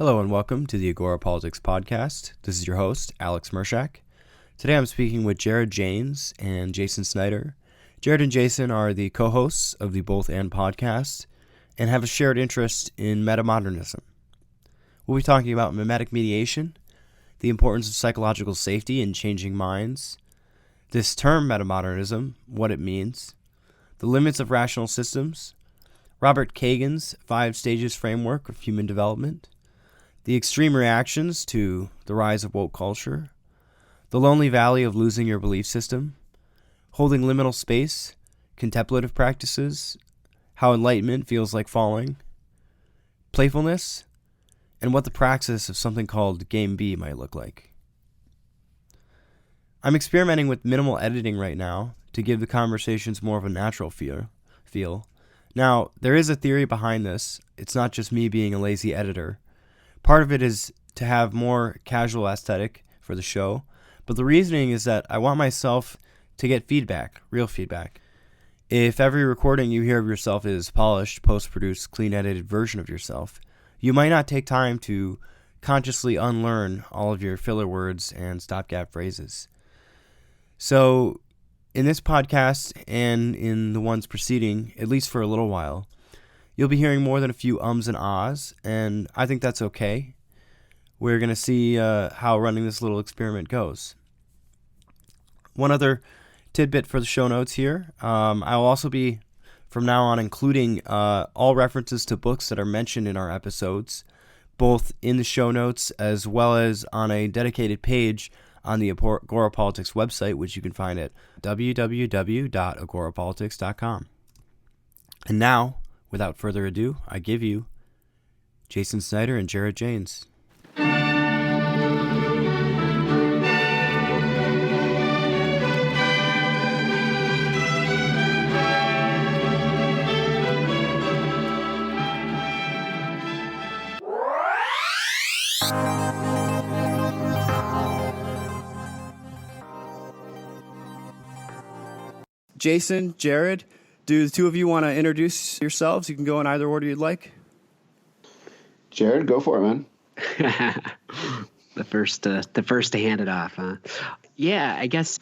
Hello and welcome to the Agora Politics podcast. This is your host, Alex Mershak. Today I'm speaking with Janes and Jason Snyder. Jared and Jason are the co-hosts of the Both And podcast and have a shared interest in metamodernism. We'll be talking about memetic mediation, the importance of psychological safety in changing minds, this term metamodernism, what it means, the limits of rational systems, Robert Kegan's 5 stages framework of human development, the extreme reactions to the rise of woke culture, the lonely valley of losing your belief system, holding liminal space, contemplative practices, how enlightenment feels like falling, playfulness, and what the praxis of something called Game B might look like. I'm experimenting with minimal editing right now to give the conversations more of a natural feel. Now, there is a theory behind this. It's not just me being a lazy editor. Part of it is to have more casual aesthetic for the show, but the reasoning is that I want myself to get feedback, real feedback. If every recording you hear of yourself is polished, post-produced, clean-edited version of yourself, you might not take time to consciously unlearn all of your filler words and stopgap phrases. So, in this podcast and in the ones preceding, at least for a little while, you'll be hearing more than a few ums and ahs, and I think that's okay. We're going to see how running this little experiment goes. One other tidbit for the show notes here. I'll also be, from now on, including all references to books that are mentioned in our episodes, both in the show notes as well as on a dedicated page on the Agora Politics website, which you can find at www.agorapolitics.com. And now, without further ado, I give you Jason Snyder and Jared Janes. Jason, Jared, do the two of you want to introduce yourselves? You can go in either order you'd like. Jared, go for it, man. The first to hand it off, huh? Yeah, I guess.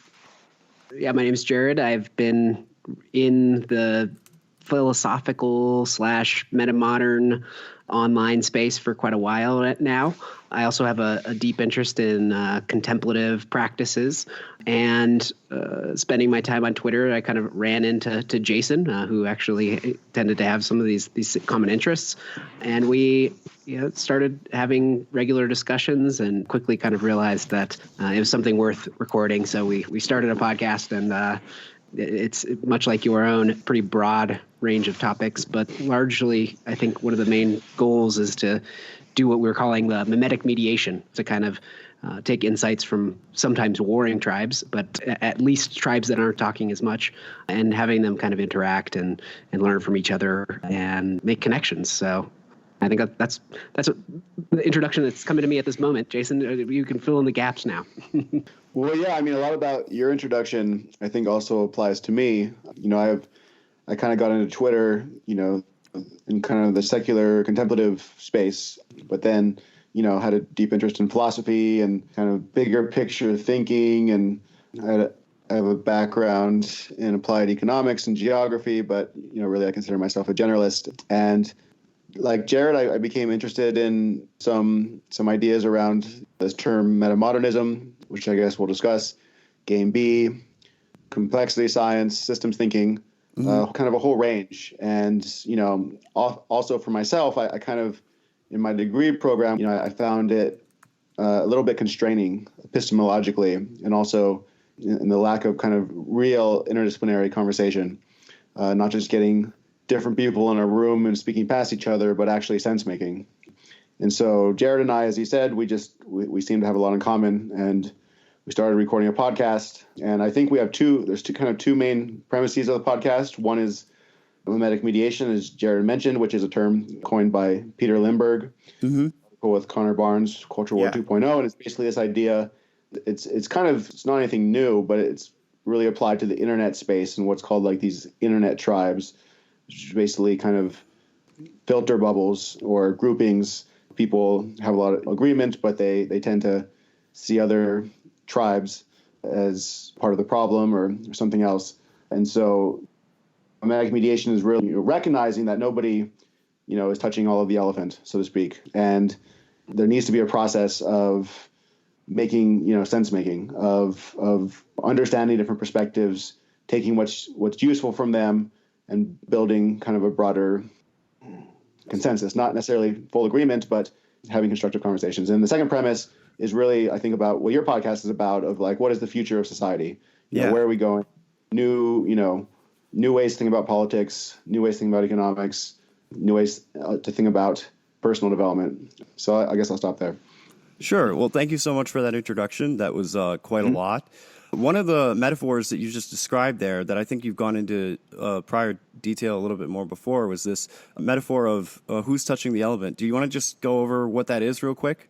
Yeah, my name's Jared. I've been in the philosophical / metamodern online space for quite a while now. I also have a deep interest in contemplative practices, and spending my time on Twitter, I kind of ran into Jason, who actually tended to have some of these common interests, and we started having regular discussions, and quickly kind of realized that it was something worth recording. So we started a podcast, and it's much like your own, pretty broad range of topics, but largely I think one of the main goals is to do what we're calling the memetic mediation, to kind of take insights from sometimes warring tribes, but at least tribes that aren't talking as much, and having them kind of interact and learn from each other and make connections. So I think that's what the introduction that's coming to me at this moment. Jason, you can fill in the gaps now. Well, yeah, I mean, a lot about your introduction, I think, also applies to me. I kind of got into Twitter, in kind of the secular contemplative space, but then, had a deep interest in philosophy and kind of bigger picture thinking. And I have a background in applied economics and geography, but, really I consider myself a generalist. And like Jared, I became interested in some ideas around this term metamodernism, which I guess we'll discuss, Game B, complexity science, systems thinking, kind of a whole range. And, also for myself, I kind of, in my degree program, I found it a little bit constraining epistemologically, and also in the lack of kind of real interdisciplinary conversation, not just getting different people in a room and speaking past each other, but actually sense making. And so Jared and I, as he said, we seem to have a lot in common, and we started recording a podcast. And I think we have two main premises of the podcast. One is memetic mediation, as Jared mentioned, which is a term coined by Peter Lindbergh, with Connor Barnes, Culture War 2.0. And it's basically this idea, it's not anything new, but it's really applied to the internet space and what's called like these internet tribes, which is basically kind of filter bubbles or groupings people have a lot of agreement, but they tend to see other tribes as part of the problem or something else. And so memetic mediation is really recognizing that nobody, is touching all of the elephant, so to speak. And there needs to be a process of making, sense making, of understanding different perspectives, taking what's useful from them and building kind of a broader consensus, not necessarily full agreement, but having constructive conversations. And the second premise is really, I think, about what your podcast is about, of like, what is the future of society? Where are we going? New ways to think about politics, new ways to think about economics, new ways to think about personal development. So I guess I'll stop there. Sure. Well, thank you so much for that introduction. That was quite a lot. One of the metaphors that you just described there that I think you've gone into prior detail a little bit more before was this metaphor of who's touching the elephant. Do you want to just go over what that is real quick?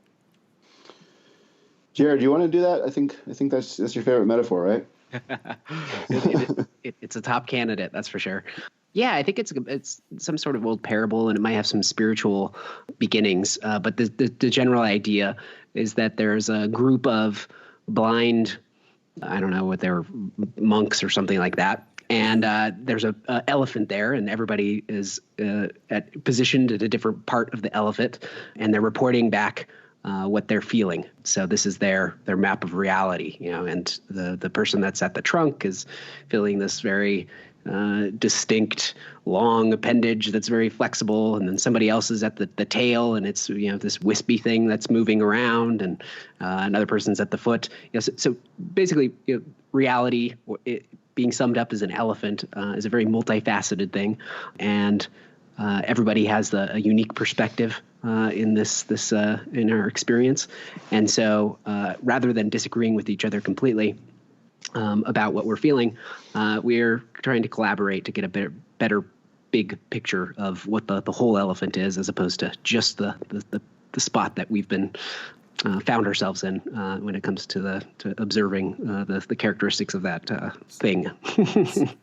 Jared, do you want to do that? I think that's your favorite metaphor, right? It's a top candidate, that's for sure. Yeah, I think it's some sort of old parable, and it might have some spiritual beginnings. But the general idea is that there's a group of blind, I don't know what they're, monks or something like that. And there's a elephant there, and everybody is positioned at a different part of the elephant, and they're reporting back what they're feeling. So this is their map of reality, and the person that's at the trunk is feeling this very distinct long appendage that's very flexible, and then somebody else is at the tail, and it's this wispy thing that's moving around, and another person's at the foot. So basically, reality, being summed up as an elephant, is a very multifaceted thing, and everybody has a unique perspective in this in our experience, and so rather than disagreeing with each other completely about what we're feeling, we're trying to collaborate to get a better big picture of what the whole elephant is, as opposed to just the spot that we've been found ourselves in when it comes to observing the characteristics of that thing.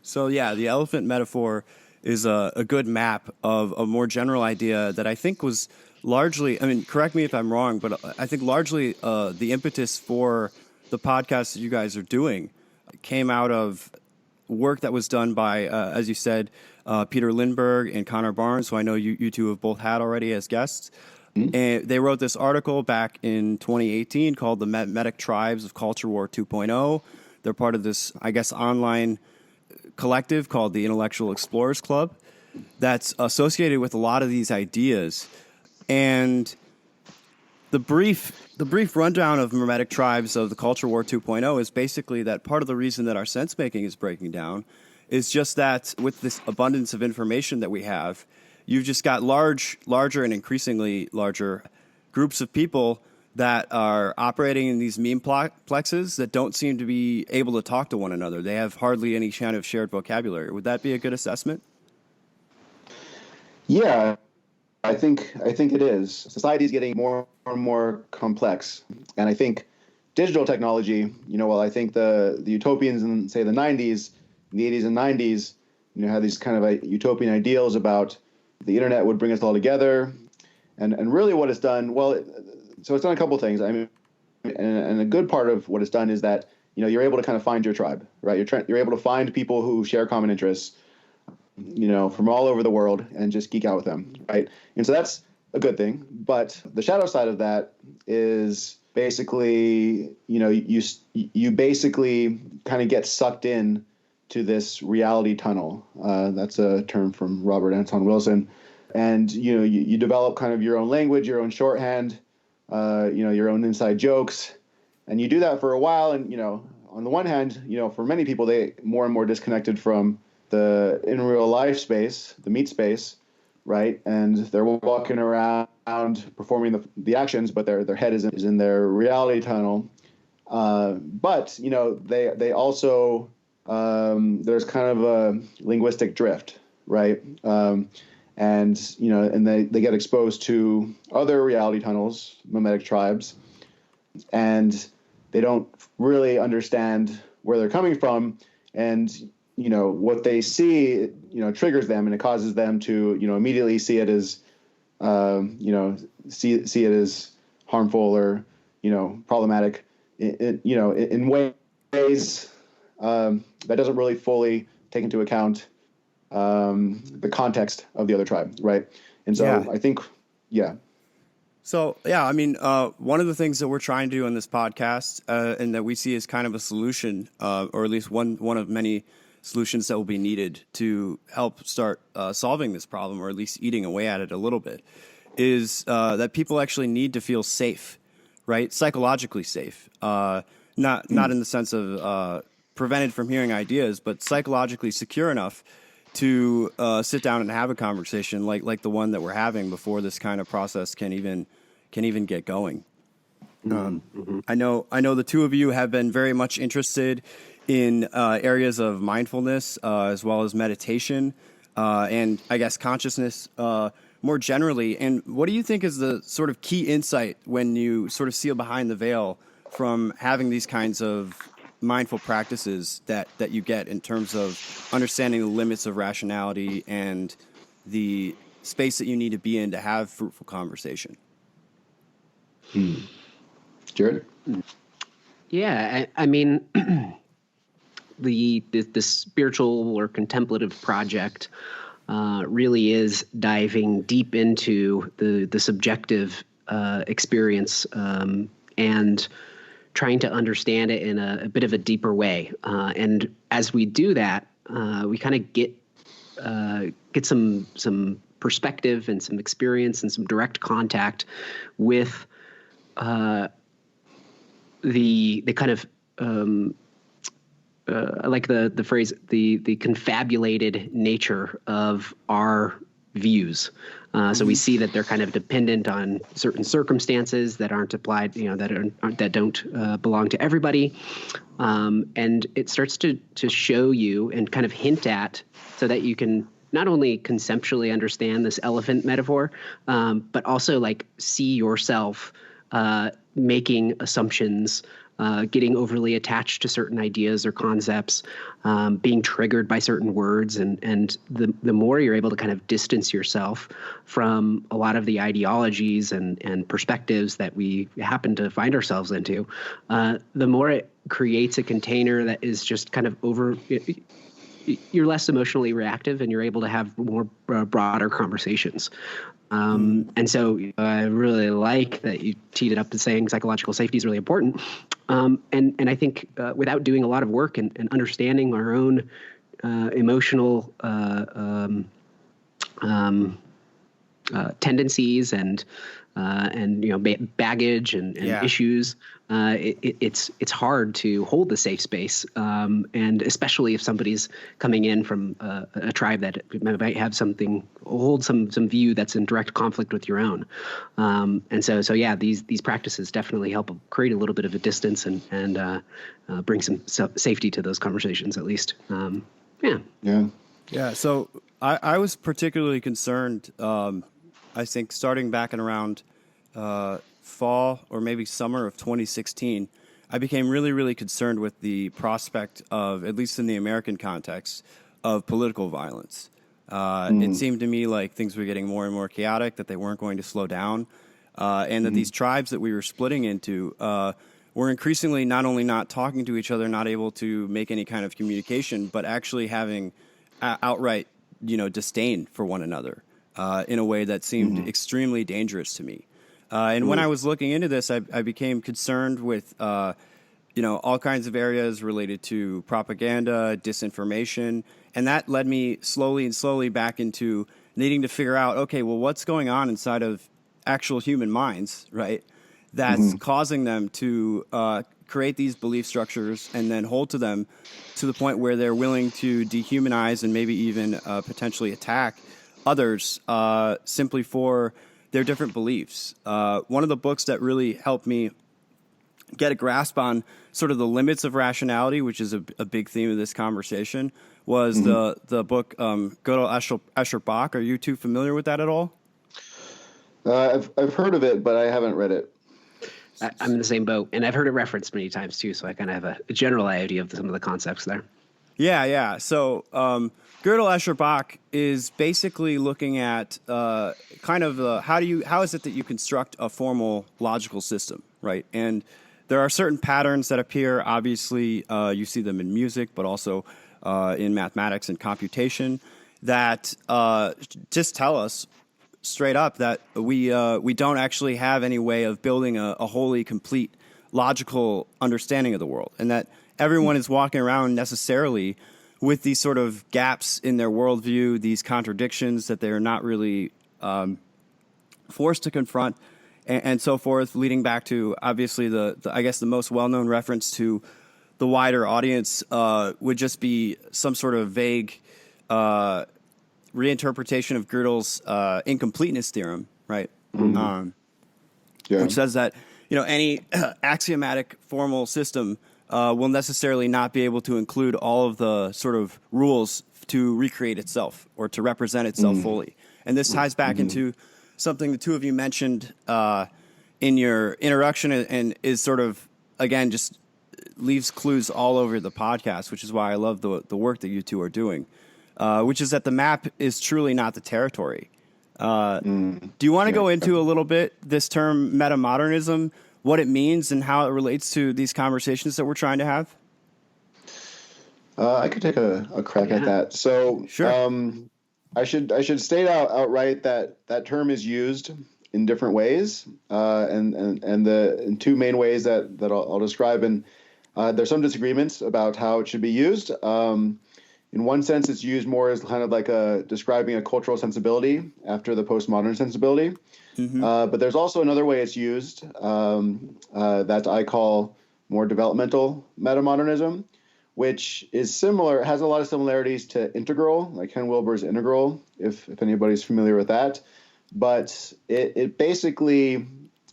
So yeah, the elephant metaphor is a good map of a more general idea that I think was largely, correct me if I'm wrong, but I think largely the impetus for the podcast that you guys are doing came out of work that was done by, as you said, Peter Lindbergh and Connor Barnes, who I know you two have both had already as guests. Mm-hmm. And they wrote this article back in 2018 called The Memetic Tribes of Culture War 2.0. They're part of this, I guess, online collective called the Intellectual Explorers Club that's associated with a lot of these ideas. And the brief rundown of memetic tribes of the Culture War 2.0 is basically that part of the reason that our sense making is breaking down is just that with this abundance of information that we have, you've just got larger and increasingly larger groups of people that are operating in these memeplexes that don't seem to be able to talk to one another. They have hardly any kind of shared vocabulary. Would that be a good assessment? Yeah, I think it is. Society is getting more and more complex, and I think digital technology. I think the utopians in, say, the 90s, the 80s and 90s, had these kind of utopian ideals about the internet would bring us all together, and really what it's done. So it's done a couple of things. And a good part of what it's done is that you're able to kind of find your tribe, right? You're able to find people who share common interests, from all over the world, and just geek out with them, right? And so that's a good thing. But the shadow side of that is basically, you basically kind of get sucked in to this reality tunnel. That's a term from Robert Anton Wilson. And, you develop kind of your own language, your own shorthand, your own inside jokes. And you do that for a while. And, on the one hand, for many people, they more and more disconnected from the in real life space, the meat space, right? And they're walking around performing the actions, but their head is in their reality tunnel. But they also there's kind of a linguistic drift, right? And they get exposed to other reality tunnels, memetic tribes, and they don't really understand where they're coming from, and what they see, triggers them, and it causes them to, immediately see it as see it as harmful or, problematic in ways that doesn't really fully take into account the context of the other tribe, right? And so Yeah. I think, yeah. So, yeah, I mean, one of the things that we're trying to do on this podcast and that we see as kind of a solution, or at least one of many solutions that will be needed to help start solving this problem, or at least eating away at it a little bit, is that people actually need to feel safe, right? Psychologically safe. Not in the sense of prevented from hearing ideas, but psychologically secure enough to sit down and have a conversation like the one that we're having before this kind of process can even get going. I know the two of you have been very much interested in areas of mindfulness as well as meditation and I guess consciousness more generally. And what do you think is the sort of key insight when you sort of seal behind the veil from having these kinds of mindful practices that you get in terms of understanding the limits of rationality and the space that you need to be in to have fruitful conversation? Jared? Yeah, I mean, the spiritual or contemplative project really is diving deep into the subjective experience and trying to understand it in a bit of a deeper way. And as we do that, we kind of get some perspective and some experience and some direct contact with the kind of I like the phrase the confabulated nature of our views. So we see that they're kind of dependent on certain circumstances that aren't applied, that don't belong to everybody, and it starts to show you and kind of hint at so that you can not only conceptually understand this elephant metaphor, but also like see yourself making assumptions, getting overly attached to certain ideas or concepts, being triggered by certain words. And the more you're able to kind of distance yourself from a lot of the ideologies and perspectives that we happen to find ourselves into, the more it creates a container that is just kind of you're less emotionally reactive and you're able to have more broader conversations. And so I really like that you teed it up to saying psychological safety is really important. And I think without doing a lot of work and understanding our own emotional tendencies and baggage and issues, it's hard to hold the safe space, and especially if somebody's coming in from a tribe that might have hold some view that's in direct conflict with your own, and so yeah, these practices definitely help create a little bit of a distance and bring some safety to those conversations at least. Yeah. So I was particularly concerned. I think starting back in around fall or maybe summer of 2016, I became really, really concerned with the prospect of, at least in the American context, of political violence. It seemed to me like things were getting more and more chaotic, that they weren't going to slow down, and that these tribes that we were splitting into were increasingly not only not talking to each other, not able to make any kind of communication, but actually having outright, disdain for one another. In a way that seemed extremely dangerous to me. And when I was looking into this, I became concerned with, all kinds of areas related to propaganda, disinformation, and that led me slowly back into needing to figure out, okay, well, what's going on inside of actual human minds, right? That's causing them to create these belief structures and then hold to them to the point where they're willing to dehumanize and maybe even potentially attack others simply for their different beliefs. One of the books that really helped me get a grasp on sort of the limits of rationality, which is a big theme of this conversation, was the book Gödel, Escher, Bach. Are you two familiar with that at all? I've heard of it, but I haven't read it. I'm in the same boat, and I've heard it referenced many times too, so I kind of have a general idea of some of the concepts there. Yeah. So Gödel Escher Bach is basically looking at how is it that you construct a formal logical system, right? And there are certain patterns that appear. Obviously, you see them in music, but also in mathematics and computation that just tell us straight up that we don't actually have any way of building a wholly complete logical understanding of the world, and that everyone is walking around necessarily with these sort of gaps in their worldview, these contradictions that they're not really forced to confront, and so forth, leading back to obviously the I guess the most well-known reference to the wider audience would just be some sort of vague reinterpretation of Gödel's incompleteness theorem, right? Which says that any axiomatic formal system will necessarily not be able to include all of the sort of rules to recreate itself or to represent itself fully. And this ties back into something the two of you mentioned in your introduction, and is sort of, again, just leaves clues all over the podcast, which is why I love the work that you two are doing, which is that the map is truly not the territory. Do you want to go into a little bit this term metamodernism, what it means and how it relates to these conversations that we're trying to have? I could take a crack at that. So sure. I should state outright that term is used in different ways, and in two main ways that I'll describe. And there's some disagreements about how it should be used. In one sense, it's used more as kind of like describing a cultural sensibility after the postmodern sensibility. But there's also another way it's used that I call more developmental metamodernism, which is similar, has a lot of similarities to integral, like Ken Wilber's integral, if anybody's familiar with that. But it basically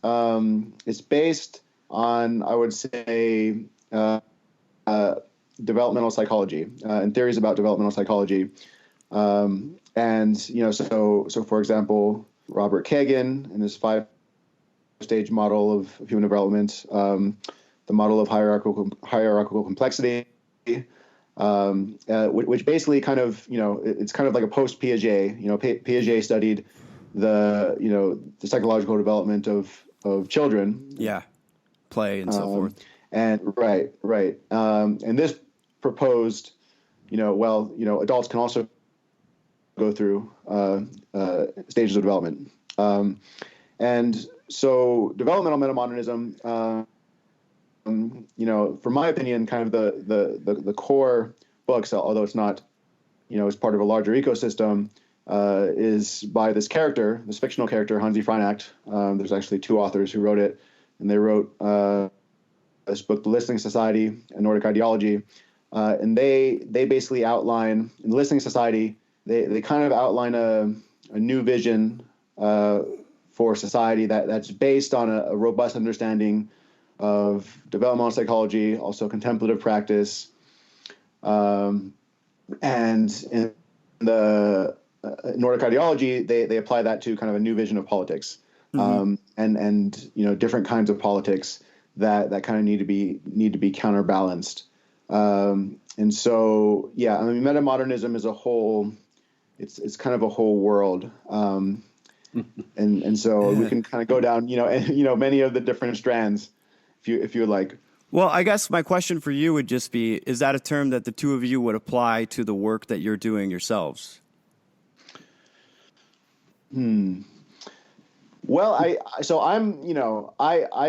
it's based on, I would say, developmental psychology and theories about developmental psychology. And so for example, Robert Kegan in his 5-stage model of human development, the model of hierarchical complexity, which basically kind of, it's kind of like a post Piaget. Piaget studied the psychological development of children. Yeah, play and so forth. And right. And this proposed, adults can also go through stages of development. And so developmental metamodernism, from my opinion, kind of the core books, although it's not, it's part of a larger ecosystem, is by this fictional character, Hansi Freinacht. There's actually two authors who wrote it, and they wrote this book, The Listening Society and Nordic Ideology. And they basically outline, in the Listening Society, they kind of outline a new vision for society that's based on a robust understanding of developmental psychology, also contemplative practice. And in the Nordic ideology, they apply that to kind of a new vision of politics, and different kinds of politics that kind of need to be counterbalanced. And so, yeah, I mean, metamodernism is a whole, it's kind of a whole world. And so we can kind of go down, many of the different strands if you would like. Well, I guess my question for you would just be, is that a term that the two of you would apply to the work that you're doing yourselves? Well, I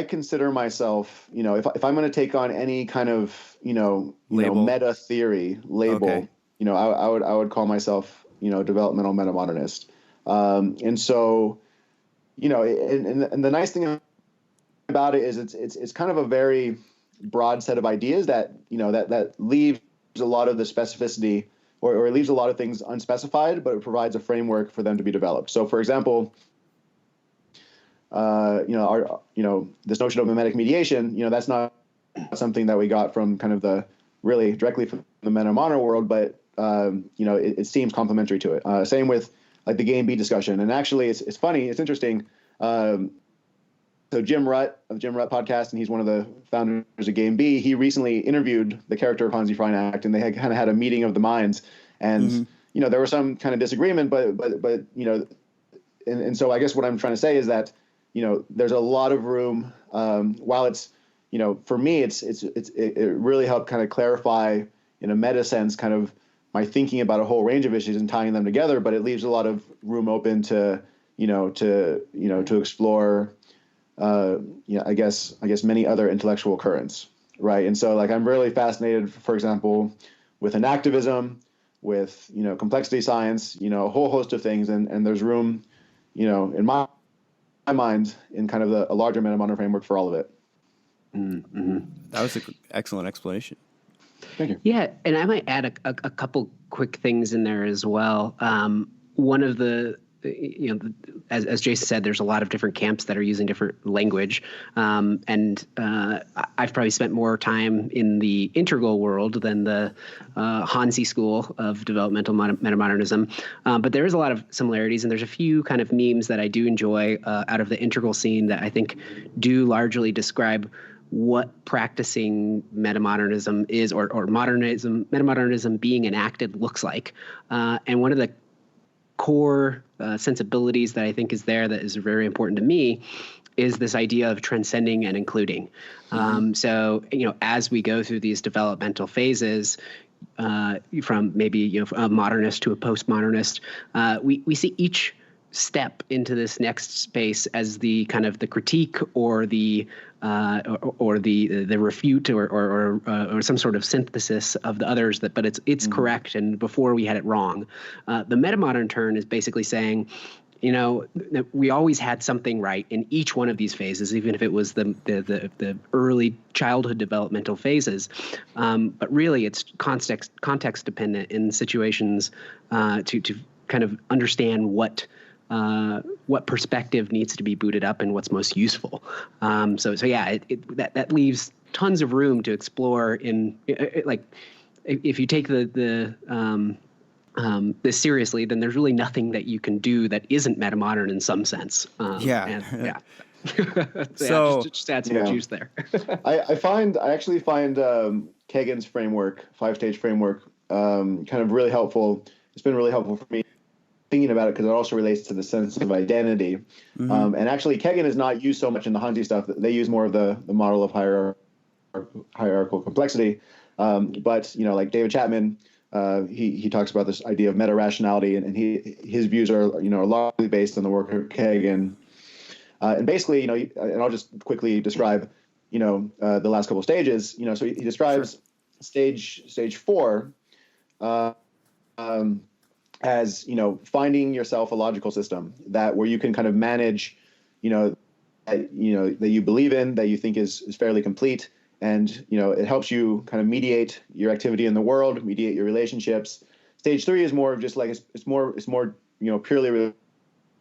consider myself, if I'm going to take on any kind of, meta theory label, okay. I would call myself, developmental metamodernist. And so, and the nice thing about it is it's kind of a very broad set of ideas that, that leaves a lot of the specificity or it leaves a lot of things unspecified, but it provides a framework for them to be developed. So, for example, this notion of memetic mediation, that's not something that we got from kind of directly from the metamodern world, but it seems complementary to it. Same with like the game beat discussion. And actually, it's funny, it's interesting. Since So Jim Rutt of Jim Rutt podcast, and he's one of the founders of Game B. He recently interviewed the character of Hansi Freinacht, and they had kind of had a meeting of the minds. And there was some kind of disagreement, but and so I guess what I'm trying to say is that there's a lot of room. While it's for me, it really helped kind of clarify in a meta sense, kind of my thinking about a whole range of issues and tying them together. But it leaves a lot of room open to explore. I guess many other intellectual currents, right? And so, like, I'm really fascinated, for example, with enactivism, with complexity science, a whole host of things, and there's room, in my mind, in kind of a larger metamodern framework for all of it. Mm-hmm. That was an excellent explanation. Thank you. Yeah, and I might add a couple quick things in there as well. One of the as Jason said, there's a lot of different camps that are using different language. And I've probably spent more time in the integral world than the Hansi school of developmental metamodernism. But there is a lot of similarities, and there's a few kind of memes that I do enjoy out of the integral scene that I think do largely describe what practicing metamodernism is, or metamodernism being enacted looks like. And one of the core sensibilities that I think is there that is very important to me is this idea of transcending and including. So, as we go through these developmental phases, from maybe a modernist to a postmodernist, we see each step into this next space as the kind of the critique or the refute or some sort of synthesis of the others, but it's correct, and before we had it wrong. The metamodern turn is basically saying, we always had something right in each one of these phases, even if it was the early childhood developmental phases. But really, it's context dependent in situations to kind of understand what perspective needs to be booted up and what's most useful. That leaves tons of room to explore if you take this seriously, then there's really nothing that you can do that isn't metamodern in some sense. So just add some juice there. I actually find Kegan's framework, 5-stage framework, kind of really helpful. It's been really helpful for me thinking about it, because it also relates to the sense of identity. And actually, Kegan is not used so much in the Hansi stuff. They use more of the model of hierarchical complexity. But like David Chapman, he talks about this idea of meta-rationality, and his views are largely based on the work of Kegan. And basically, and I'll just quickly describe the last couple of stages. So he describes stage 4 as finding yourself a logical system where you can kind of manage that you believe in, that you think is fairly complete, and it helps you kind of mediate your activity in the world, mediate your relationships. Stage 3 is more of just like it's more purely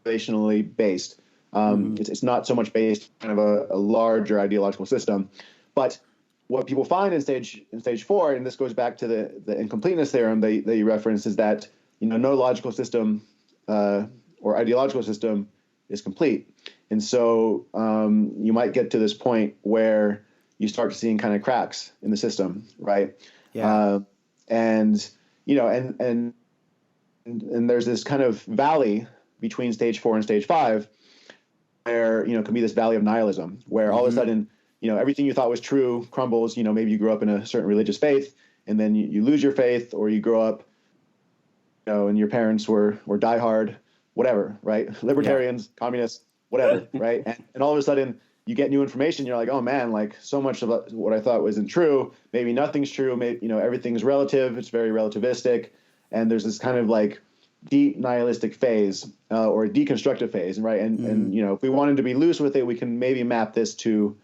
relationally based. It's not so much based kind of a larger ideological system. But what people find in stage 4, and this goes back to the incompleteness theorem that you referenced, is that no logical system or ideological system is complete. And so you might get to this point where you start seeing kind of cracks in the system, right? Yeah. And there's this kind of valley between stage 4 and stage 5 where, can be this valley of nihilism, where all of a sudden, everything you thought was true crumbles. Maybe you grew up in a certain religious faith, and then you lose your faith, or you grow up and your parents were diehard, whatever, right? Libertarians, communists, whatever, right? And all of a sudden you get new information. You're like, oh man, like so much of what I thought wasn't true. Maybe nothing's true. Maybe, everything's relative. It's very relativistic. And there's this kind of like deep nihilistic phase or a deconstructive phase, right? And if we wanted to be loose with it, we can maybe map this to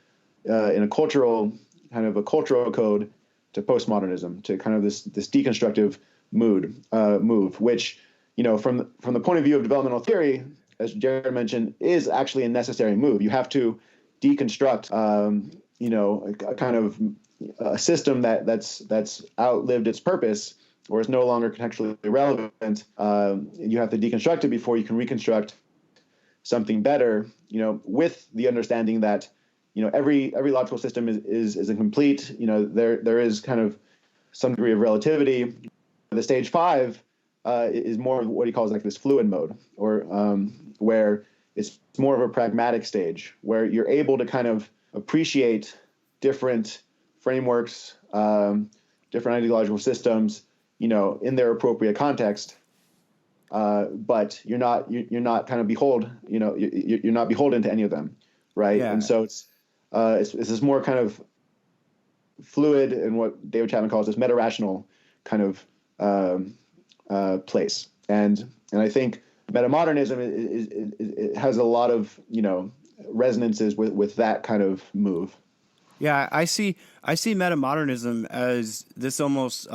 in a cultural code to postmodernism, to kind of this deconstructive move, which, from the point of view of developmental theory, as Jared mentioned, is actually a necessary move. You have to deconstruct, a kind of a system that's outlived its purpose or is no longer contextually relevant. You have to deconstruct it before you can reconstruct something better, with the understanding that, every logical system is incomplete. There is kind of some degree of relativity. The stage 5 is more of what he calls like this fluid mode, or where it's more of a pragmatic stage, where you're able to kind of appreciate different frameworks, different ideological systems, in their appropriate context. But you're not kind of you're not beholden to any of them, right? Yeah. And so it's this more kind of fluid and what David Chapman calls this meta-rational kind of place. And I think metamodernism it has a lot of resonances with that kind of move. Yeah, I see metamodernism as this almost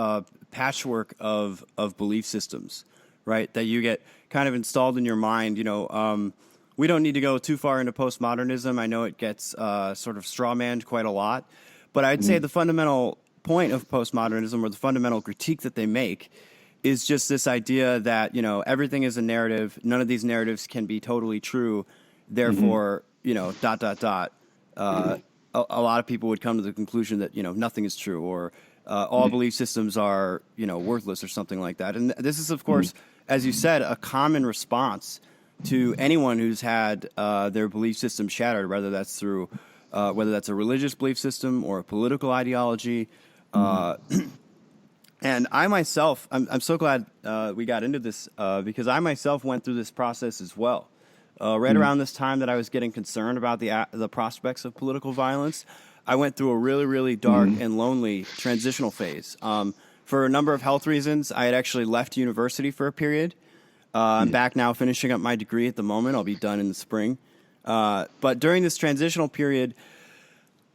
patchwork of belief systems, right? That you get kind of installed in your mind. We don't need to go too far into postmodernism. I know it gets sort of strawmanned quite a lot, but I'd say the fundamental point of postmodernism, or the fundamental critique that they make, is just this idea that everything is a narrative. None of these narratives can be totally true. Therefore, a lot of people would come to the conclusion that nothing is true, or all belief systems are worthless, or something like that. And this is, of course, as you said, a common response to anyone who's had their belief system shattered, whether that's a religious belief system or a political ideology. And I myself, I'm so glad we got into this because I myself went through this process as well. Right around this time that I was getting concerned about the prospects of political violence, I went through a really, really dark and lonely transitional phase. For a number of health reasons, I had actually left university for a period. I'm back now finishing up my degree at the moment. I'll be done in the spring. But during this transitional period,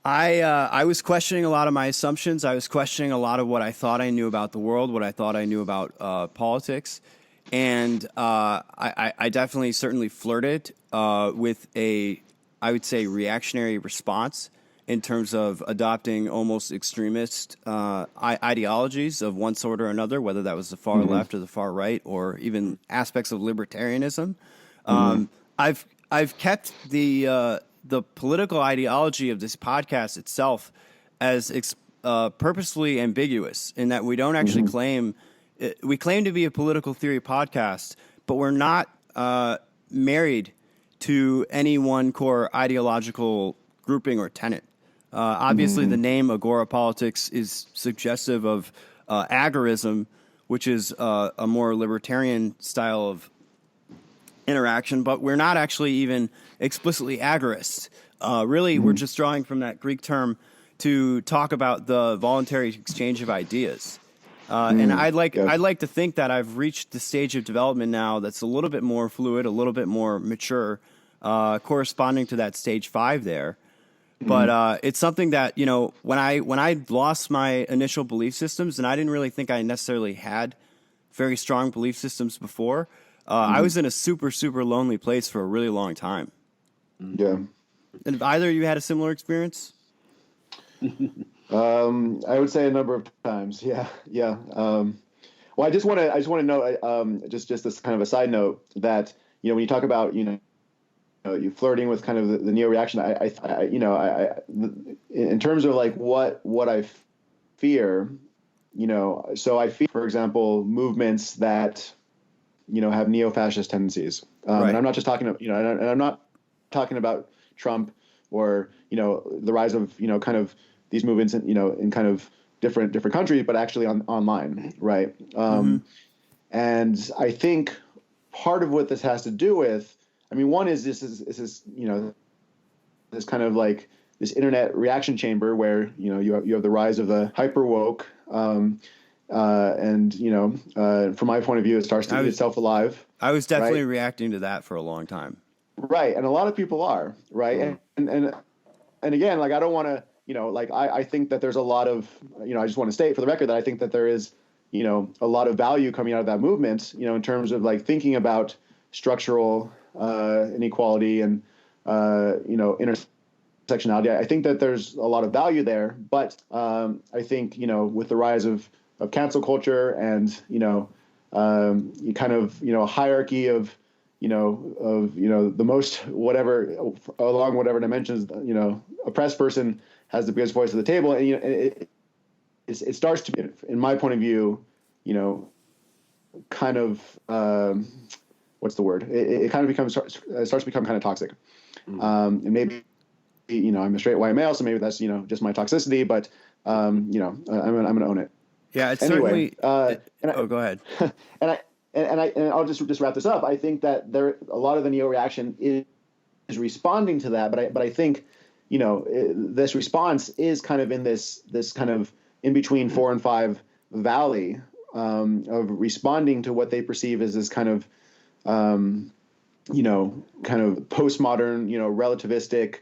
I was questioning a lot of my assumptions. I was questioning a lot of what I thought I knew about the world, what I thought I knew about politics. And I definitely certainly flirted with I would say, reactionary response in terms of adopting almost extremist ideologies of one sort or another, whether that was the far left or the far right, or even aspects of libertarianism. I've kept the political ideology of this podcast itself as purposefully ambiguous, in that we don't actually claim. We claim to be a political theory podcast, but we're not married to any one core ideological grouping or tenet. Obviously, the name Agora Politics is suggestive of agorism, which is a more libertarian style of interaction, but we're not actually even explicitly agorists. Really, we're just drawing from that Greek term to talk about the voluntary exchange of ideas. And I'd like to think that I've reached the stage of development now that's a little bit more fluid, a little bit more mature, corresponding to that stage 5 there. But it's something that when I lost my initial belief systems, and I didn't really think I necessarily had very strong belief systems before, I was in a super, super lonely place for a really long time. Yeah. And have either of you had a similar experience? I would say a number of times. Yeah. Well, I just want to note, just this kind of a side note, that when you talk about you flirting with kind of the neo-reaction, I in terms of like what I fear, so I fear, for example, movements that have neo-fascist tendencies, and I'm not just talking about and I'm not talking about Trump or the rise of kind of these movements in kind of different countries, but actually online, right? And I think part of what this has to do with, one is this this kind of like this internet reaction chamber where you have the rise of the hyper woke, and from my point of view, it starts to eat itself alive. I was definitely reacting to that for a long time. Right, and a lot of people are, right, and again, like I don't want to. I think that there's a lot of, I just want to state for the record that I think that there is, a lot of value coming out of that movement, in terms of like thinking about structural inequality and, intersectionality. I think that there's a lot of value there, but I think, with the rise of cancel culture and, kind of, a hierarchy of, the most whatever along whatever dimensions, oppressed person has the biggest voice at the table, and it starts to be, in my point of view, kind of what's the word? It kind of starts to become kind of toxic, and maybe I'm a straight white male, so maybe that's just my toxicity, but I'm gonna own it. Yeah, it's anyway, certainly. Go ahead. And I'll just wrap this up. I think that a lot of the neo-reaction is responding to that, but I think this response is kind of in this kind of in between 4 and 5 valley of responding to what they perceive as this kind of kind of postmodern relativistic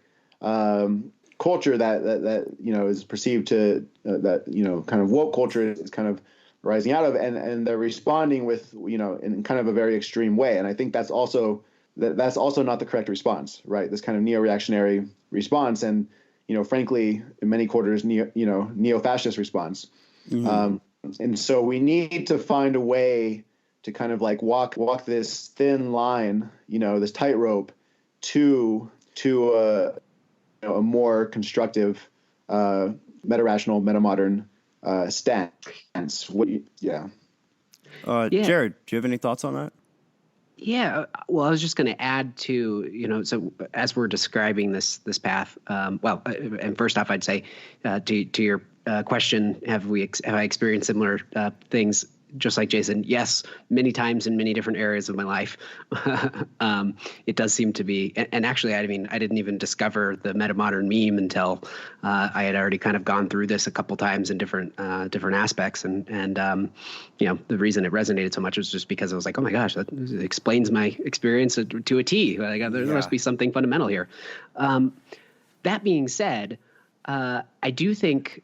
culture that is perceived to that kind of woke culture is kind of rising out of, and they're responding with in kind of a very extreme way. And I think that's also not the correct response, right? This kind of neo-reactionary response, and frankly, in many quarters, neo-fascist response. Mm-hmm. And so we need to find a way to kind of like walk this thin line, this tightrope to a more constructive, meta-rational, meta-modern stance. Jared, do you have any thoughts on that? Yeah, well, I was just going to add to, so as we're describing this path, and first off, I'd say to your question, have I experienced similar things? Just like Jason, yes, many times in many different areas of my life. It does seem to be, and actually, I didn't even discover the metamodern meme until I had already kind of gone through this a couple times in different aspects, and the reason it resonated so much was just because I was like, oh my gosh, that explains my experience to a T. Like, there must be something fundamental here. That being said, I do think.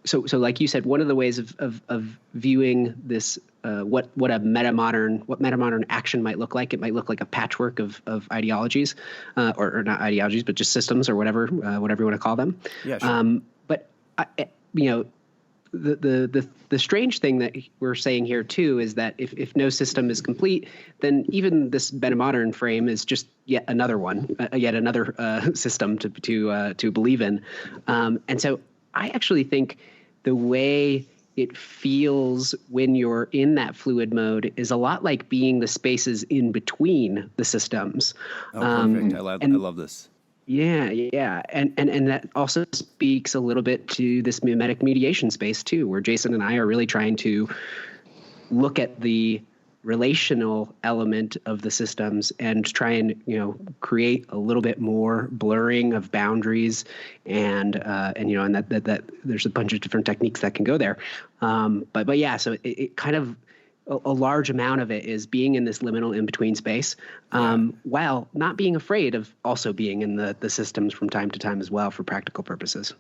So like you said, one of the ways of viewing this, what metamodern action might look like, it might look like a patchwork of ideologies, or not ideologies, but just systems or whatever you want to call them. Yeah, sure. But the strange thing that we're saying here too is that if no system is complete, then even this metamodern frame is just yet another one, yet another system to believe in, and so. I actually think the way it feels when you're in that fluid mode is a lot like being the spaces in between the systems. Oh, perfect. I love this. Yeah. And that also speaks a little bit to this memetic mediation space too, where Jason and I are really trying to look at the relational element of the systems and try and create a little bit more blurring of boundaries and that there's a bunch of different techniques that can go there, but yeah, so it kind of a large amount of it is being in this liminal in between space, while not being afraid of also being in the systems from time to time as well for practical purposes.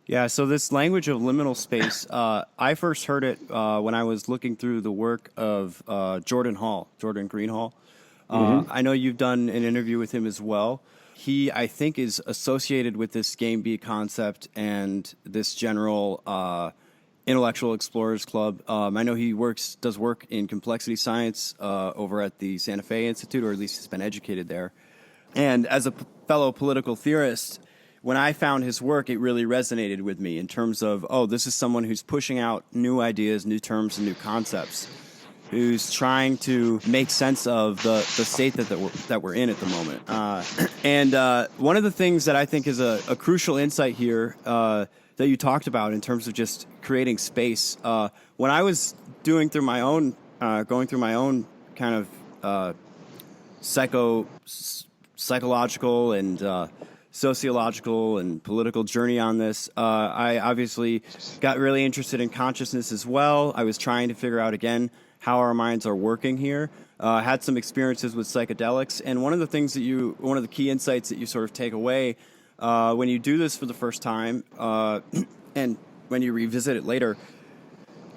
Yeah, so this language of liminal space, I first heard it when I was looking through the work of Jordan Greenhall. Mm-hmm. I know you've done an interview with him as well. He, I think, is associated with this Game B concept and this general Intellectual Explorers Club. I know he does work in complexity science over at the Santa Fe Institute, or at least he's been educated there. And as a fellow political theorist, when I found his work, it really resonated with me in terms of, this is someone who's pushing out new ideas, new terms, and new concepts, who's trying to make sense of the state that we're in at the moment. And one of the things that I think is a crucial insight here that you talked about in terms of just creating space, when I was going through my own kind of psychological and sociological and political journey on this. I obviously got really interested in consciousness as well. I was trying to figure out, again, how our minds are working here. Had some experiences with psychedelics. And one of the key insights that you sort of take away when you do this for the first time and when you revisit it later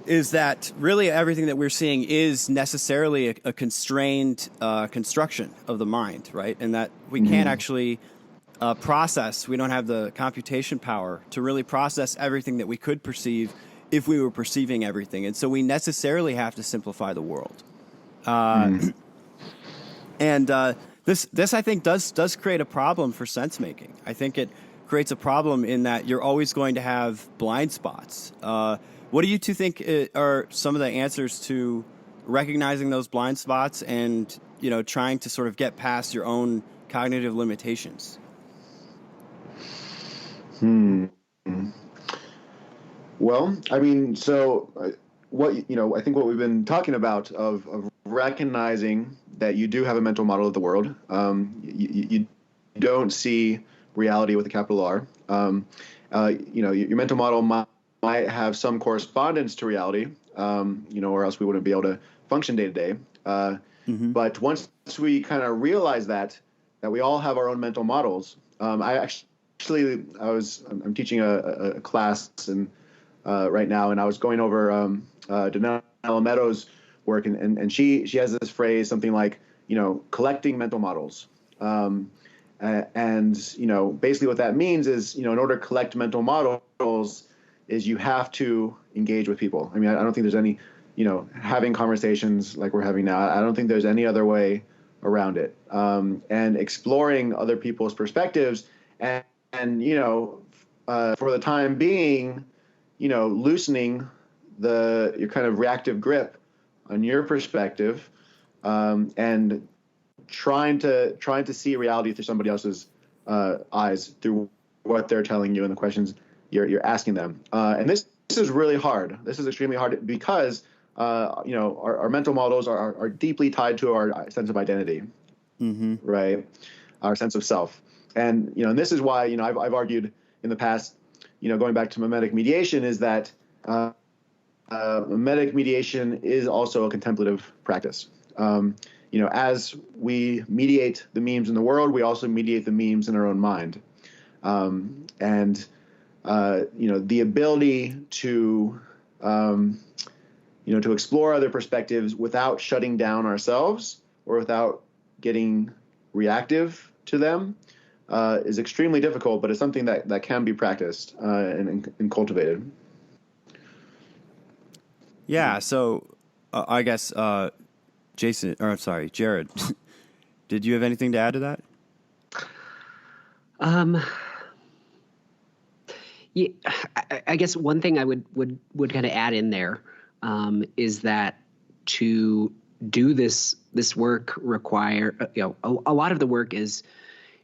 is that really everything that we're seeing is necessarily a constrained construction of the mind, right? And that we can't actually process. We don't have the computation power to really process everything that we could perceive if we were perceiving everything. And so we necessarily have to simplify the world. And this I think does create a problem for sense making. I think it creates a problem in that you're always going to have blind spots. What do you two think are some of the answers to recognizing those blind spots and, you know, trying to sort of get past your own cognitive limitations? Well, I mean, so I think what we've been talking about of recognizing that you do have a mental model of the world. You don't see reality with a capital R. Your mental model might have some correspondence to reality, or else we wouldn't be able to function day to day. But once we kind of realize that we all have our own mental models, I'm teaching a class and right now, and I was going over Danelle Meadows' work, and she has this phrase, something like, collecting mental models. And basically what that means is, in order to collect mental models is you have to engage with people. I mean, I don't think there's any, having conversations like we're having now, I don't think there's any other way around it. And exploring other people's perspectives and for the time being, loosening your kind of reactive grip on your perspective, and trying to see reality through somebody else's eyes, through what they're telling you and the questions you're asking them. And this is really hard. This is extremely hard because our mental models are deeply tied to our sense of identity, right? Our sense of self. And and this is why I've argued in the past, going back to memetic mediation, is that memetic mediation is also a contemplative practice. As we mediate the memes in the world, we also mediate the memes in our own mind. And the ability to to explore other perspectives without shutting down ourselves or without getting reactive to them is extremely difficult, but it's something that can be practiced and cultivated. Yeah. So I guess Jared, did you have anything to add to that? Yeah, I guess one thing I would kind of add in there is that to do this work require a lot of the work is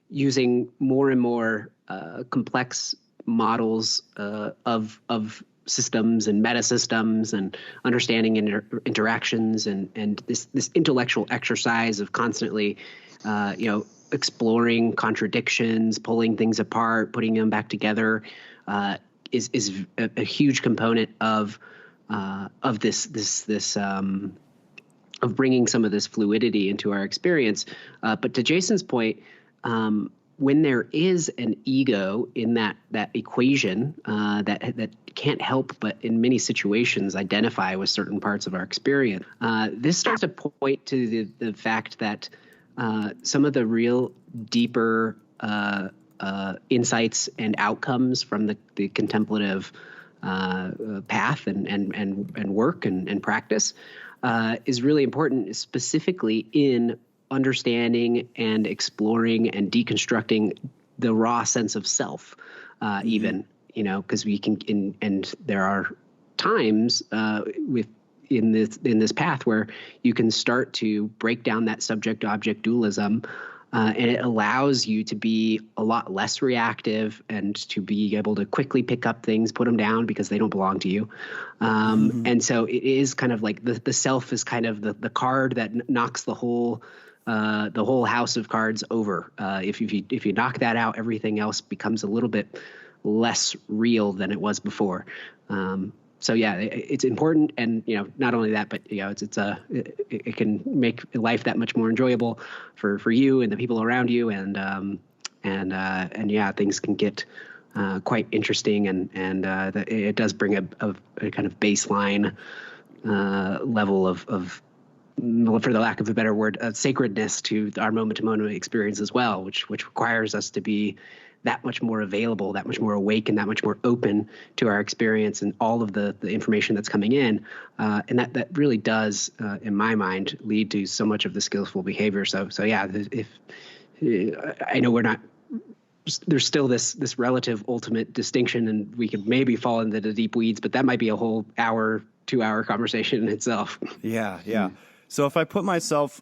using more and more complex models of systems and meta systems and understanding interactions and this intellectual exercise of constantly exploring contradictions, pulling things apart, putting them back together is a huge component of this of bringing some of this fluidity into our experience. But to Jason's point, when there is an ego in that equation that can't help but in many situations identify with certain parts of our experience, this starts to point to the fact that some of the real deeper insights and outcomes from the contemplative path and work and practice is really important, specifically in understanding and exploring and deconstructing the raw sense of self, even, because we can, and there are times in this path where you can start to break down that subject-object dualism, and it allows you to be a lot less reactive and to be able to quickly pick up things, put them down because they don't belong to you. And so it is kind of like the self is kind of the card that knocks the whole house of cards over. If you knock that out, everything else becomes a little bit less real than it was before. So yeah, it's important, and not only that, but it can make life that much more enjoyable for you and the people around you, and yeah, things can get quite interesting, and it does bring a kind of baseline level of, for the lack of a better word, sacredness to our moment-to-moment experience as well, which requires us to be that much more available, that much more awake, and that much more open to our experience and all of the information that's coming in. And that really does, in my mind, lead to so much of the skillful behavior. So yeah, if I know we're not, there's still this relative ultimate distinction, and we could maybe fall into the deep weeds, but that might be a whole hour, 2-hour conversation in itself. Yeah. So if I put myself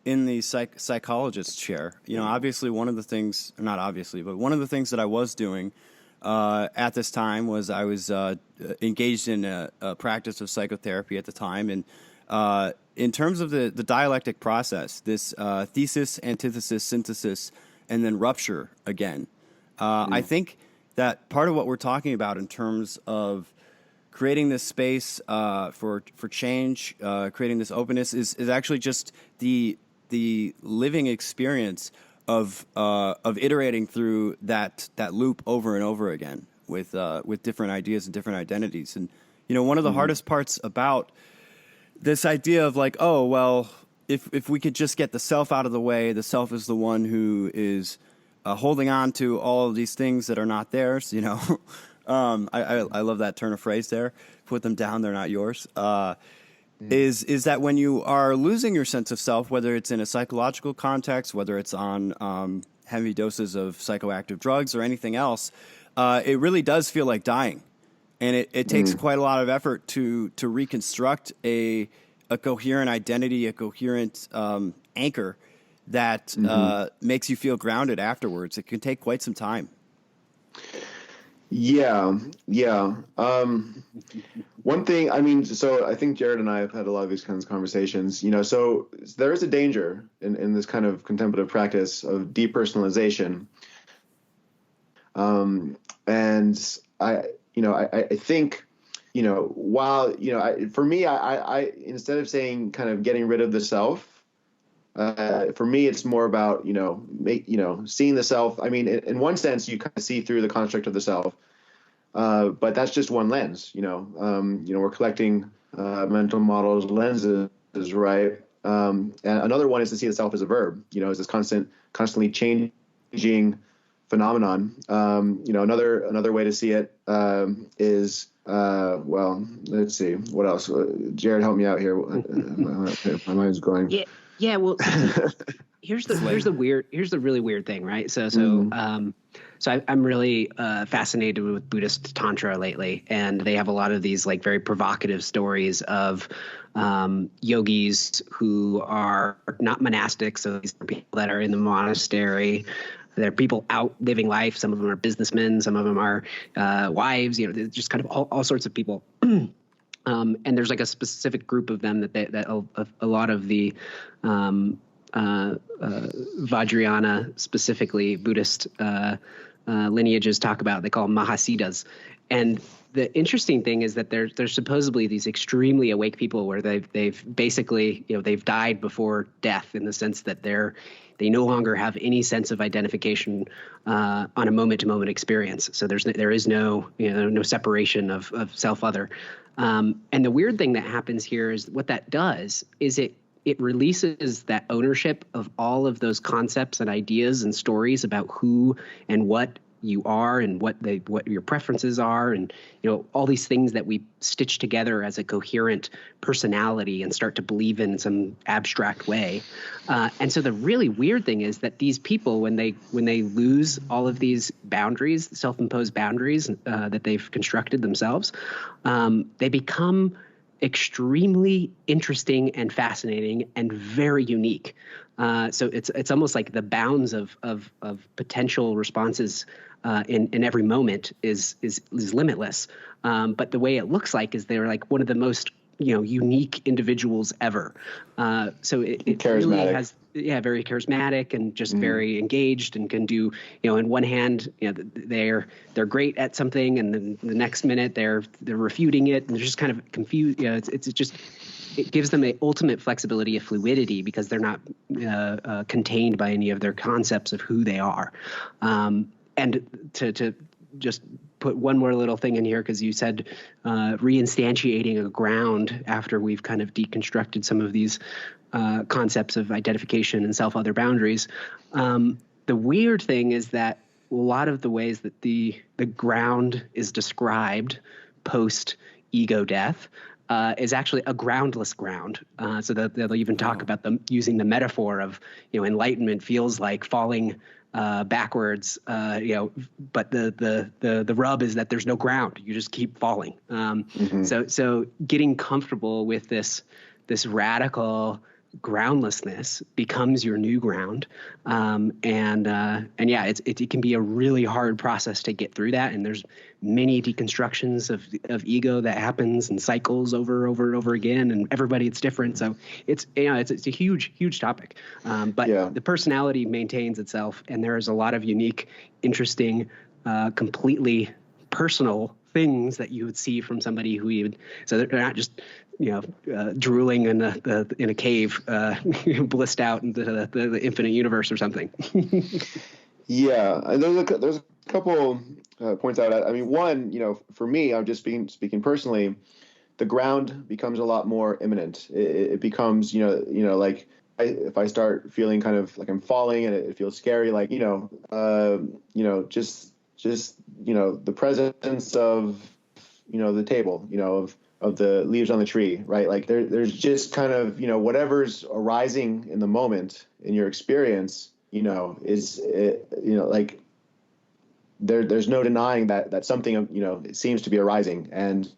in the psychologist's chair, obviously one of the things, not obviously, but one of the things that I was doing at this time was I was engaged in a practice of psychotherapy at the time. And in terms of the dialectic process, this thesis, antithesis, synthesis, and then rupture again, I think that part of what we're talking about in terms of creating this space for change, creating this openness is actually just the living experience of iterating through that loop over and over again with different ideas and different identities. And one of the hardest parts about this idea of like, oh well, if we could just get the self out of the way, the self is the one who is holding on to all of these things that are not theirs. I love that turn of phrase there. Put them down; they're not yours. Is that when you are losing your sense of self, whether it's in a psychological context, whether it's on heavy doses of psychoactive drugs or anything else, it really does feel like dying, and it takes quite a lot of effort to reconstruct a coherent identity, a coherent anchor that makes you feel grounded afterwards. It can take quite some time. Yeah. One thing, so I think Jared and I have had a lot of these kinds of conversations, so there is a danger in this kind of contemplative practice of depersonalization. And I think, while, for me, I instead of saying kind of getting rid of the self, for me, it's more about, seeing the self. I mean, in one sense, you kind of see through the construct of the self, but that's just one lens. We're collecting mental models, lenses, right? And another one is to see the self as a verb. As this constantly changing phenomenon. Another way to see it is well. Let's see what else. Jared, help me out here. My mind's going. Yeah. Well, here's the really weird thing, right? So I'm really fascinated with Buddhist Tantra lately, and they have a lot of these like very provocative stories of yogis who are not monastic. So these are people that are in the monastery. They're people out living life. Some of them are businessmen. Some of them are wives. Just kind of all sorts of people. And there's like a specific group of them that a lot of the Vajrayana, specifically Buddhist lineages talk about. They call them Mahasiddhas. And the interesting thing is that they're supposedly these extremely awake people where they've basically, they've died before death, in the sense that they no longer have any sense of identification on a moment-to-moment experience. So there is no separation of self-other. And the weird thing that happens here is what that does is it releases that ownership of all of those concepts and ideas and stories about who and what you are and what your preferences are, and all these things that we stitch together as a coherent personality and start to believe in some abstract way. And so the really weird thing is that these people, when they lose all of these boundaries, self-imposed boundaries that they've constructed themselves, they become extremely interesting and fascinating and very unique. So it's almost like the bounds of potential responses in every moment is limitless. But the way it looks like is they're like one of the most unique individuals ever. So it really has, very charismatic and just very engaged, and can do, in one hand, they're great at something, and then the next minute they're refuting it, and they're just kind of confused. It gives them an ultimate flexibility of fluidity, because they're not contained by any of their concepts of who they are. And to just put one more little thing in here, because you said reinstantiating a ground after we've kind of deconstructed some of these concepts of identification and self-other boundaries. The weird thing is that lot of the ways that the ground is described post ego death is actually a groundless ground. So that they'll even talk about them using the metaphor of, enlightenment feels like falling backwards, but the rub is that there's no ground. You just keep falling. So getting comfortable with this radical groundlessness becomes your new ground. And yeah, it can be a really hard process to get through that. And there's many deconstructions of ego that happens and cycles over and over again, and everybody, it's different. So it's a huge topic. But the personality maintains itself, and there is a lot of unique, interesting, completely personal things that you would see from somebody who you would, so they're not just drooling in a cave, blissed out into the infinite universe or something. Yeah, and there's a couple points out. I mean, one, for me, I'm just speaking personally, the ground becomes a lot more imminent. It becomes, like if I start feeling kind of like I'm falling and it feels scary, like just the presence of the table, of the leaves on the tree, right? Like there's just kind of, whatever's arising in the moment in your experience, is, like there's no denying that something, it seems to be arising. And,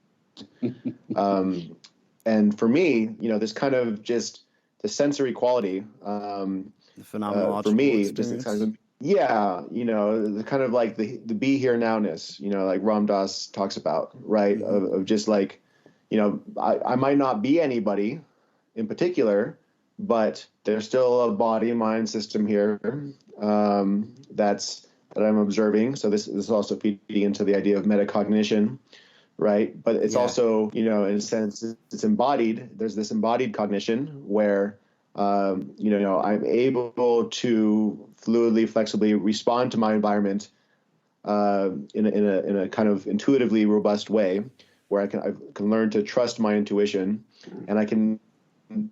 and for me, this kind of just the sensory quality, the phenomenological for me, experience. just kind of, the kind of like the be here nowness, like Ram Dass talks about, right? Of just like, I might not be anybody in particular, but there's still a body mind system here that I'm observing. So this is also feeding into the idea of metacognition, right? But it's also, in a sense, it's embodied. There's this embodied cognition where, I'm able to fluidly, flexibly respond to my environment in a kind of intuitively robust way, where I can learn to trust my intuition, and I can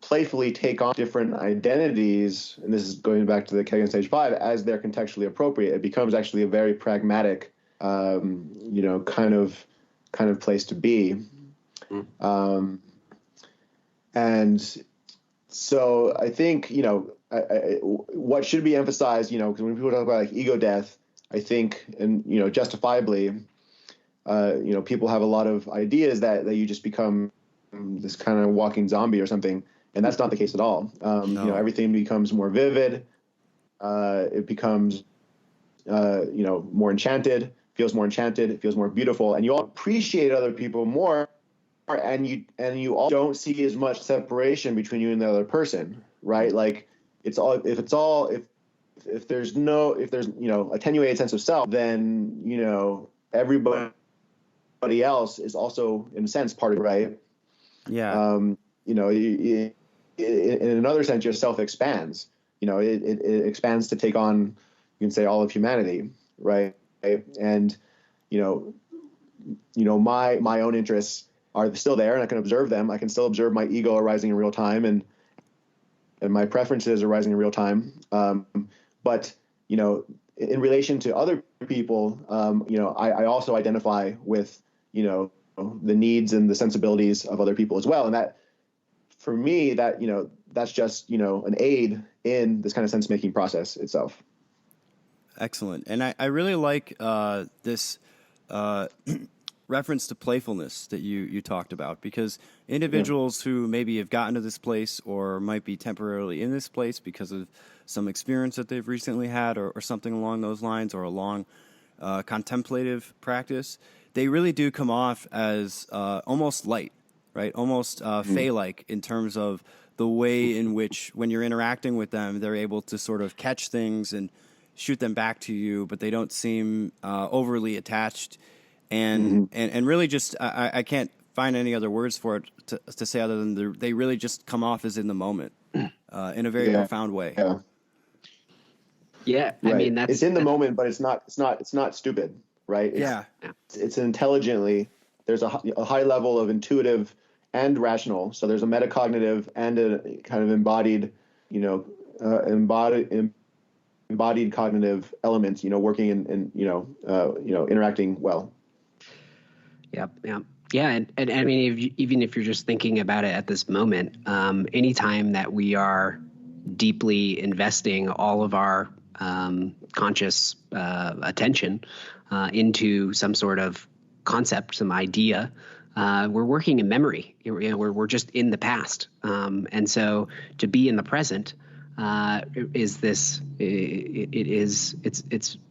playfully take on different identities. And this is going back to the Kegan stage 5, as they're contextually appropriate. It becomes actually a very pragmatic, kind of place to be. And so I think, what should be emphasized, because when people talk about like ego death, I think, and, justifiably, people have a lot of ideas that you just become this kind of walking zombie or something. And that's not the case at all. No. Everything becomes more vivid. It becomes, more enchanted, feels more enchanted. It feels more beautiful. And you all appreciate other people more. And you all don't see as much separation between you and the other person, right? Like if there's attenuated sense of self, then, everybody else is also in a sense part of it, right? Yeah. In another sense, your self expands, it expands to take on, you can say, all of humanity. Right. And, my own interests are still there, and I can observe them. I can still observe my ego arising in real time, and my preferences arising in real time. But, in relation to other people, I also identify with, the needs and the sensibilities of other people as well. And that, for me, that's just, an aid in this kind of sense-making process itself. Excellent. And I really like this reference to playfulness that you talked about, because individuals who maybe have gotten to this place or might be temporarily in this place because of some experience that they've recently had or something along those lines, or a long contemplative practice, they really do come off as almost light, right? Almost fey-like in terms of the way in which, when you're interacting with them, they're able to sort of catch things and shoot them back to you, but they don't seem overly attached. And really just, I can't find any other words for it to say other than they really just come off as in the moment in a very profound way. Yeah. Right. I mean, it's in the moment, but it's not stupid, right? It's intelligently, there's a high level of intuitive and rational. So there's a metacognitive and a kind of embodied embodied cognitive elements, working and interacting well. Yep. Yeah. Yeah. And I mean, even if you're just thinking about it at this moment, anytime that we are deeply investing all of our conscious attention into some sort of concept, some idea, we're working in memory. We're just in the past. And so to be in the present it's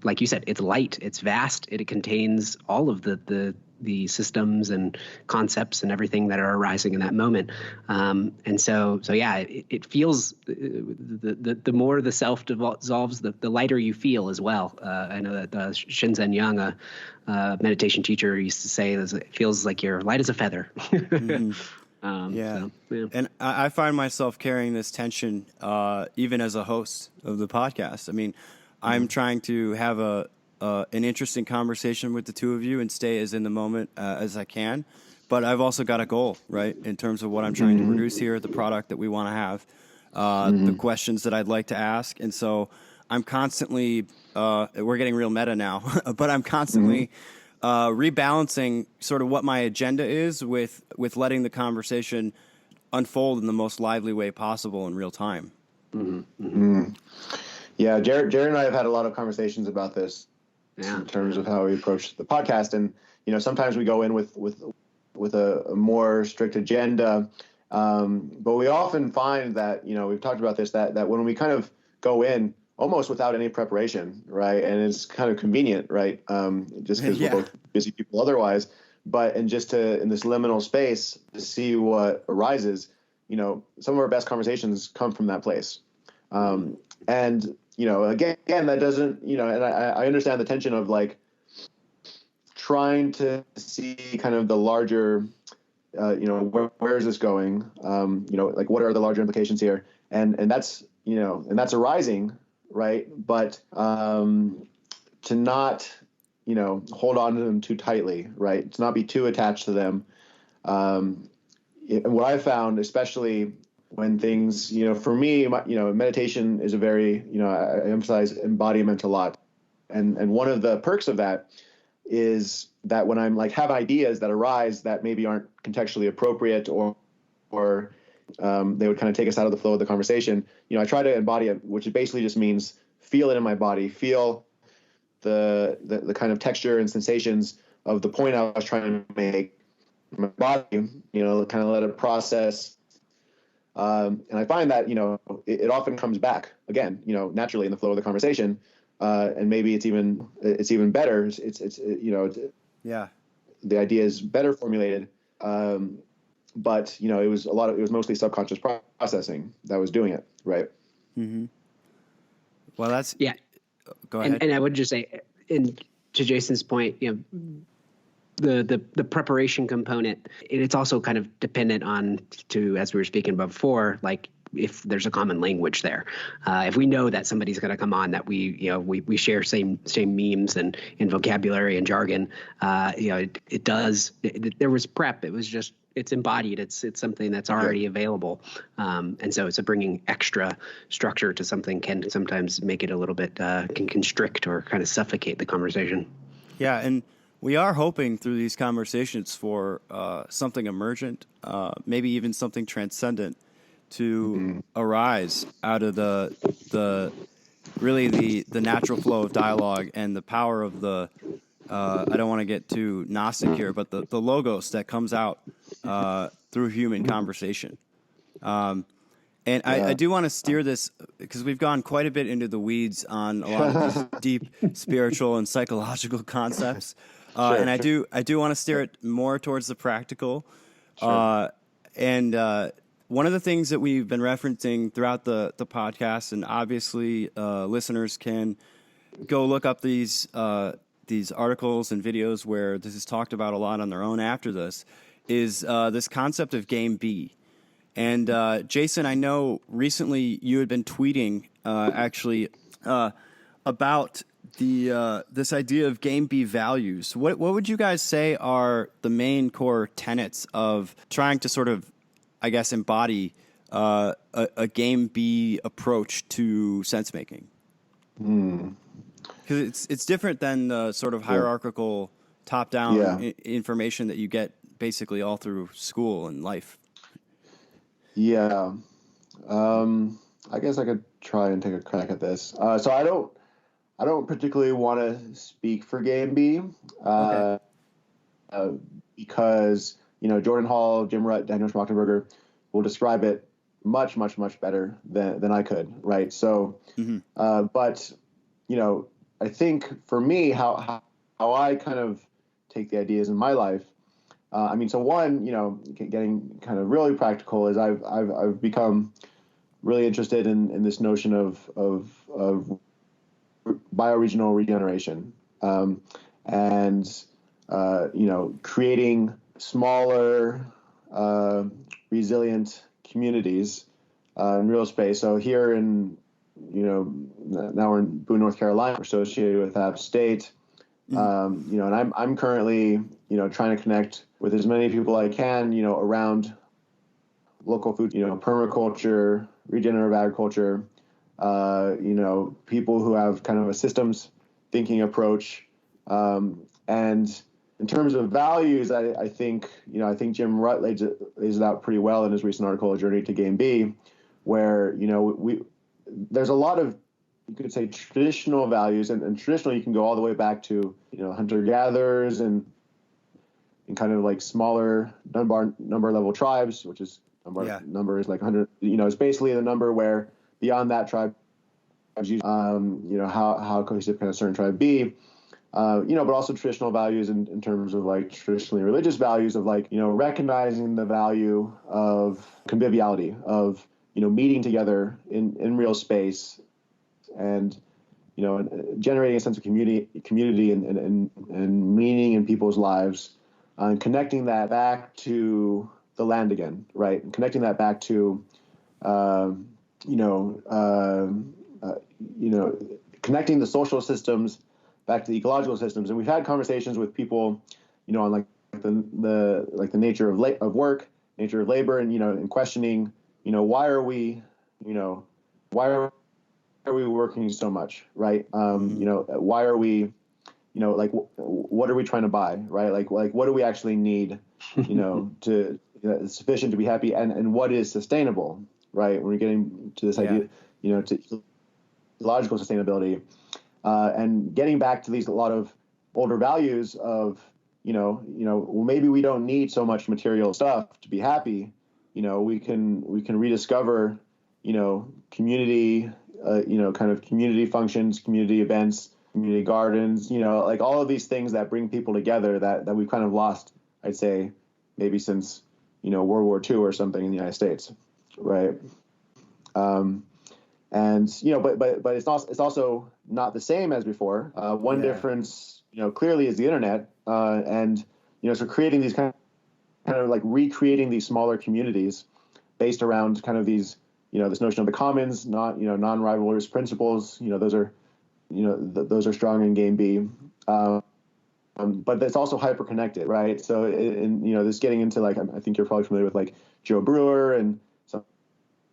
like you said, it's light, it's vast, it contains all of the systems and concepts and everything that are arising in that moment. And so yeah, it feels the more the self dissolves, the lighter you feel as well. I know that Shinzen Young, a meditation teacher, used to say, it feels like you're light as a feather. Mm-hmm. Yeah. And I find myself carrying this tension even as a host of the podcast. I mean, I'm trying to have an interesting conversation with the two of you and stay as in the moment as I can. But I've also got a goal, right, in terms of what I'm trying to produce here, the product that we want to have, the questions that I'd like to ask. And so I'm constantly, we're getting real meta now, but I'm constantly rebalancing sort of what my agenda is with letting the conversation unfold in the most lively way possible in real time. Yeah, Jared and I have had a lot of conversations about this in terms of how we approach the podcast, and sometimes we go in with a more strict agenda, but we often find that we've talked about this that when we kind of go in almost without any preparation, right, and it's kind of convenient, right, just because we're both busy people otherwise, and just in this liminal space to see what arises. Some of our best conversations come from that place, and again, that doesn't, and I understand the tension of like trying to see kind of the larger, where is this going? Like what are the larger implications here? And that's, and that's arising, right? But to not, hold on to them too tightly, right? To not be too attached to them. What I've found, especially when things, for me, meditation is a very, I emphasize embodiment a lot. And one of the perks of that is that when I'm like have ideas that arise that maybe aren't contextually appropriate or they would kind of take us out of the flow of the conversation, I try to embody it, which basically just means feel it in my body, feel the kind of texture and sensations of the point I was trying to make in my body, kind of let it process. And I find that, it often comes back again, naturally in the flow of the conversation. And maybe it's even better. The idea is better formulated. But it was mostly subconscious processing that was doing it. Right. Mm-hmm. Well, that's, go ahead. And I would just say, to Jason's point, the preparation component, it's also kind of dependent on as we were speaking about before, like if there's a common language there, if we know that somebody's going to come on that we share same memes and vocabulary and jargon, there was prep. It was just, it's embodied. It's something that's already available. And so bringing extra structure to something can sometimes make it a little bit, can constrict or kind of suffocate the conversation. Yeah. And we are hoping through these conversations for something emergent, maybe even something transcendent to arise out of the natural flow of dialogue and the power of the I don't want to get too Gnostic here, but the logos that comes out through human conversation. And I do want to steer this because we've gone quite a bit into the weeds on a lot of these deep spiritual and psychological concepts. And I do want to steer it more towards the practical. And one of the things that we've been referencing throughout the podcast, and obviously listeners can go look up these articles and videos where this is talked about a lot on their own after this, is this concept of game B. And Jason, I know recently you had been tweeting about this idea of game B values. What would you guys say are the main core tenets of trying to sort of, I guess, embody a game B approach to sense making? Because it's different than the sort of hierarchical top-down Yeah. information that you get basically all through school and life. Yeah. I guess I could try and take a crack at this. So I don't particularly want to speak for Game B, Okay. because Jordan Hall, Jim Rutt, Daniel Schmachtenberger will describe it much, much, much better than I could, right? So, but I think for me, how I kind of take the ideas in my life. So one, getting kind of really practical is I've become really interested in this notion of bioregional regeneration, and creating smaller, resilient communities in real space. So here now we're in Boone, North Carolina, we're associated with App State. And I'm currently, trying to connect with as many people I can, around local food, permaculture, regenerative agriculture, people who have kind of a systems thinking approach. And in terms of values, I think Jim Rutt lays it out pretty well in his recent article, A Journey to Game B, where, there's a lot of, you could say, traditional values, and traditional, you can go all the way back to, hunter-gatherers and kind of like smaller number level tribes, which is number is like 100, it's basically the number where beyond that tribe, how cohesive can a certain tribe be, but also traditional values in terms of like traditionally religious values of like, recognizing the value of conviviality, of, meeting together in real space, and generating a sense of community and meaning in people's lives, and connecting that back to the land again, right? And connecting that back to connecting the social systems back to the ecological systems. And we've had conversations with people, on like the nature of work, nature of labor, and questioning, why are we working so much, right? Why are we, what are we trying to buy, right? Like what do we actually need, to sufficient to be happy, and what is sustainable, right? When we're getting to this idea, to ecological sustainability, and getting back to these a lot of older values of, well, maybe we don't need so much material stuff to be happy. We can rediscover, community, kind of community functions, community events, community gardens, like all of these things that bring people together that we've kind of lost, I'd say, maybe since, World War II or something in the United States, right? And but it's also not the same as before. One difference, clearly, is the internet, and so creating these kind of like recreating these smaller communities based around kind of these, this notion of the commons, not non-rivalrous principles. Those are strong in Game B. But it's also hyper connected, right? So, this getting into like, I think you're probably familiar with like Joe Brewer and some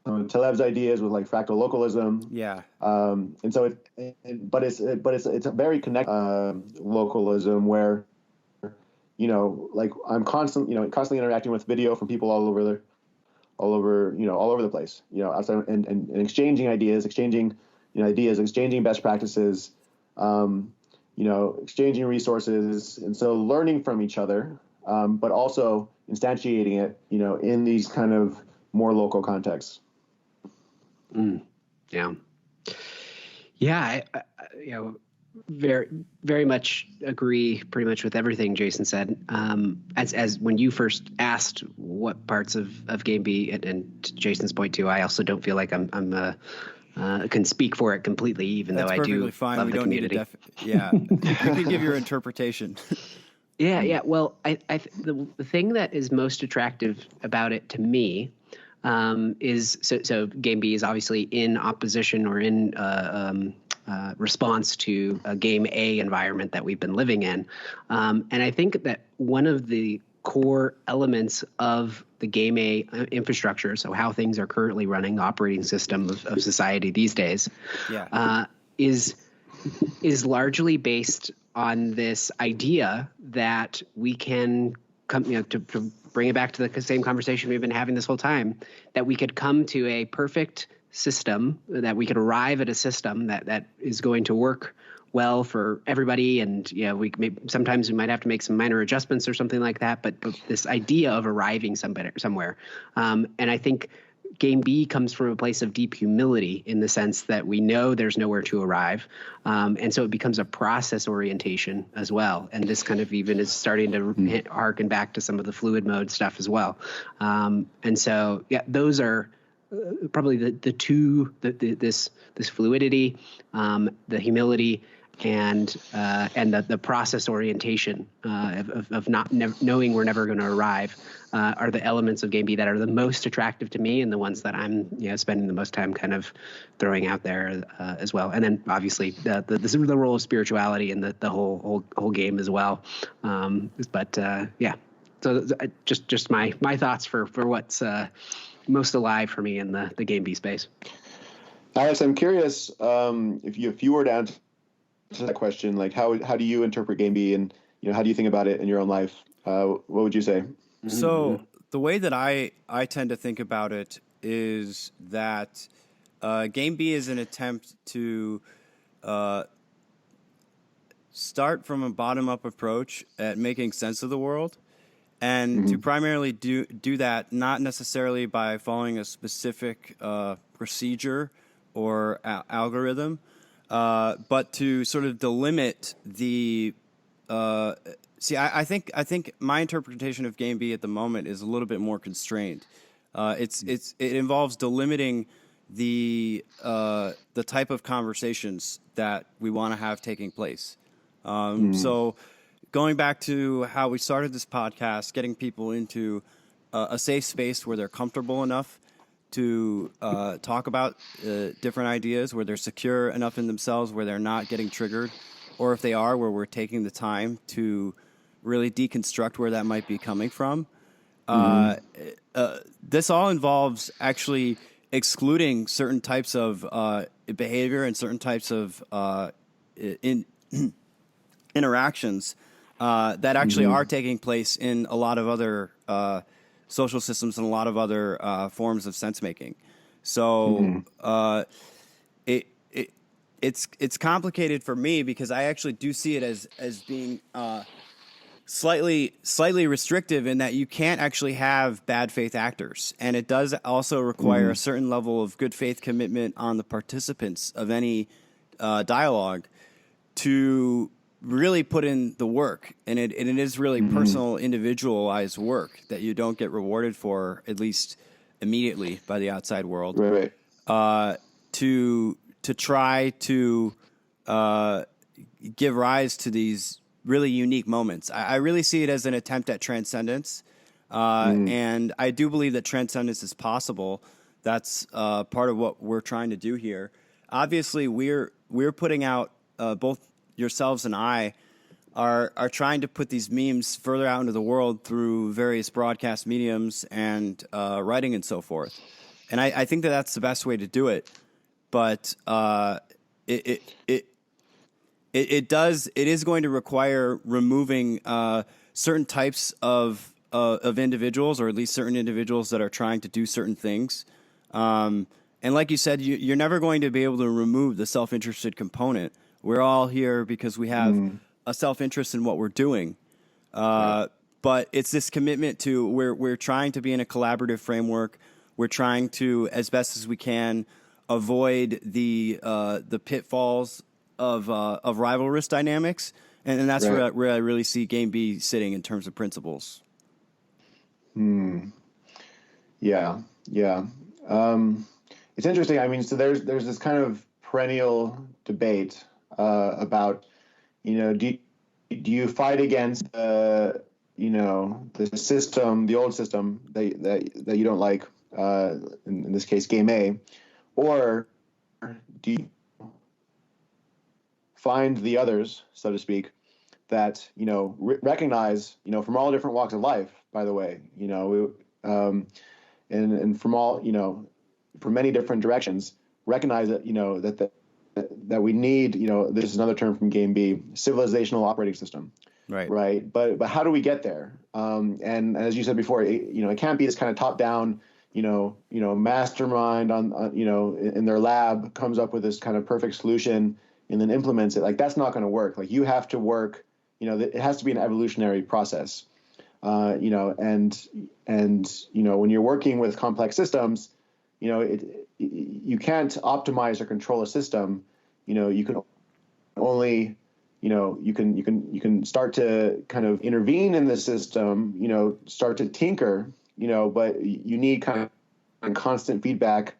of Taleb's ideas with like fractal localism. Yeah. And so it's a very connected localism where, like I'm constantly interacting with video from people all over the place, outside, and exchanging ideas, exchanging best practices, exchanging resources, and so learning from each other, but also instantiating it, in these kind of more local contexts. Yeah. I very, very much agree pretty much with everything Jason said. As when you first asked what parts of Game B, and to Jason's point too, I also don't feel like I'm can speak for it completely, even That's though I do fine. love we the don't community. Need you can give your interpretation. Yeah. Well, the thing that is most attractive about it to me is so Game B is obviously in opposition or in response to a Game A environment that we've been living in, and I think that one of the core elements of the Game A infrastructure, so how things are currently running, the operating system of society these days, is largely based on this idea that we can come, to bring it back to the same conversation we've been having this whole time, that we could come to a perfect system, that we could arrive at a system that is going to work well for everybody. And sometimes we might have to make some minor adjustments or something like that. But this idea of arriving somewhere, and I think Game B comes from a place of deep humility in the sense that we know there's nowhere to arrive. And so it becomes a process orientation as well. And this kind of even is starting to harken back to some of the fluid mode stuff as well. And so, those are probably the two, this fluidity, the humility, and the process orientation of not knowing we're never going to arrive are the elements of Game B that are the most attractive to me, and the ones that I'm spending the most time kind of throwing out there as well. And then obviously the role of spirituality in the whole game as well. So just my thoughts for what's most alive for me in the Game B space. Alex, I'm curious if you were to answer that question, like how do you interpret Game B, and how do you think about it in your own life? What would you say? So the way that I tend to think about it is that Game B is an attempt to start from a bottom-up approach at making sense of the world, and to primarily do that not necessarily by following a specific procedure or algorithm, but to sort of delimit the I think my interpretation of Game B at the moment is a little bit more constrained. It involves delimiting the type of conversations that we want to have taking place. So going back to how we started this podcast, getting people into a safe space where they're comfortable enough to talk about different ideas, where they're secure enough in themselves, where they're not getting triggered, or if they are, where we're taking the time to really deconstruct where that might be coming from. This all involves actually excluding certain types of behavior and certain types of interactions that actually are taking place in a lot of other social systems and a lot of other forms of sense making. So it's complicated for me because I actually do see it as being slightly restrictive in that you can't actually have bad faith actors, and it does also require a certain level of good faith commitment on the participants of any dialogue to really put in the work, and it is really personal, individualized work that you don't get rewarded for, at least immediately, by the outside world. Right. To try to give rise to these really unique moments. I really see it as an attempt at transcendence, and I do believe that transcendence is possible. That's part of what we're trying to do here. Obviously, we're putting out both yourselves and I are trying to put these memes further out into the world through various broadcast mediums and writing and so forth. And I think that that's the best way to do it. But it is going to require removing certain types of individuals, or at least certain individuals that are trying to do certain things. And like you said, you're never going to be able to remove the self-interested component. We're all here because we have a self-interest in what we're doing. But it's this commitment to we're trying to be in a collaborative framework. We're trying to, as best as we can, avoid the pitfalls of rivalrous dynamics, and that's where I really see Game B sitting in terms of principles. Yeah. It's interesting. I mean, so there's this kind of perennial debate about, do you fight against the system, the old system that you don't like, in this case, Game A, or do you find the others, so to speak, that recognize from all different walks of life, by the way, and from all from many different directions, recognize that that that we need, this is another term from Game B, civilizational operating system. Right. But how do we get there? And as you said before, it can't be this kind of top down, mastermind in their lab comes up with this kind of perfect solution and then implements it. Like, that's not going to work. Like, you have to work, it has to be an evolutionary process. And when you're working with complex systems, you can't optimize or control a system. You can only, you can start to kind of intervene in the system, start to tinker, but you need kind of constant feedback,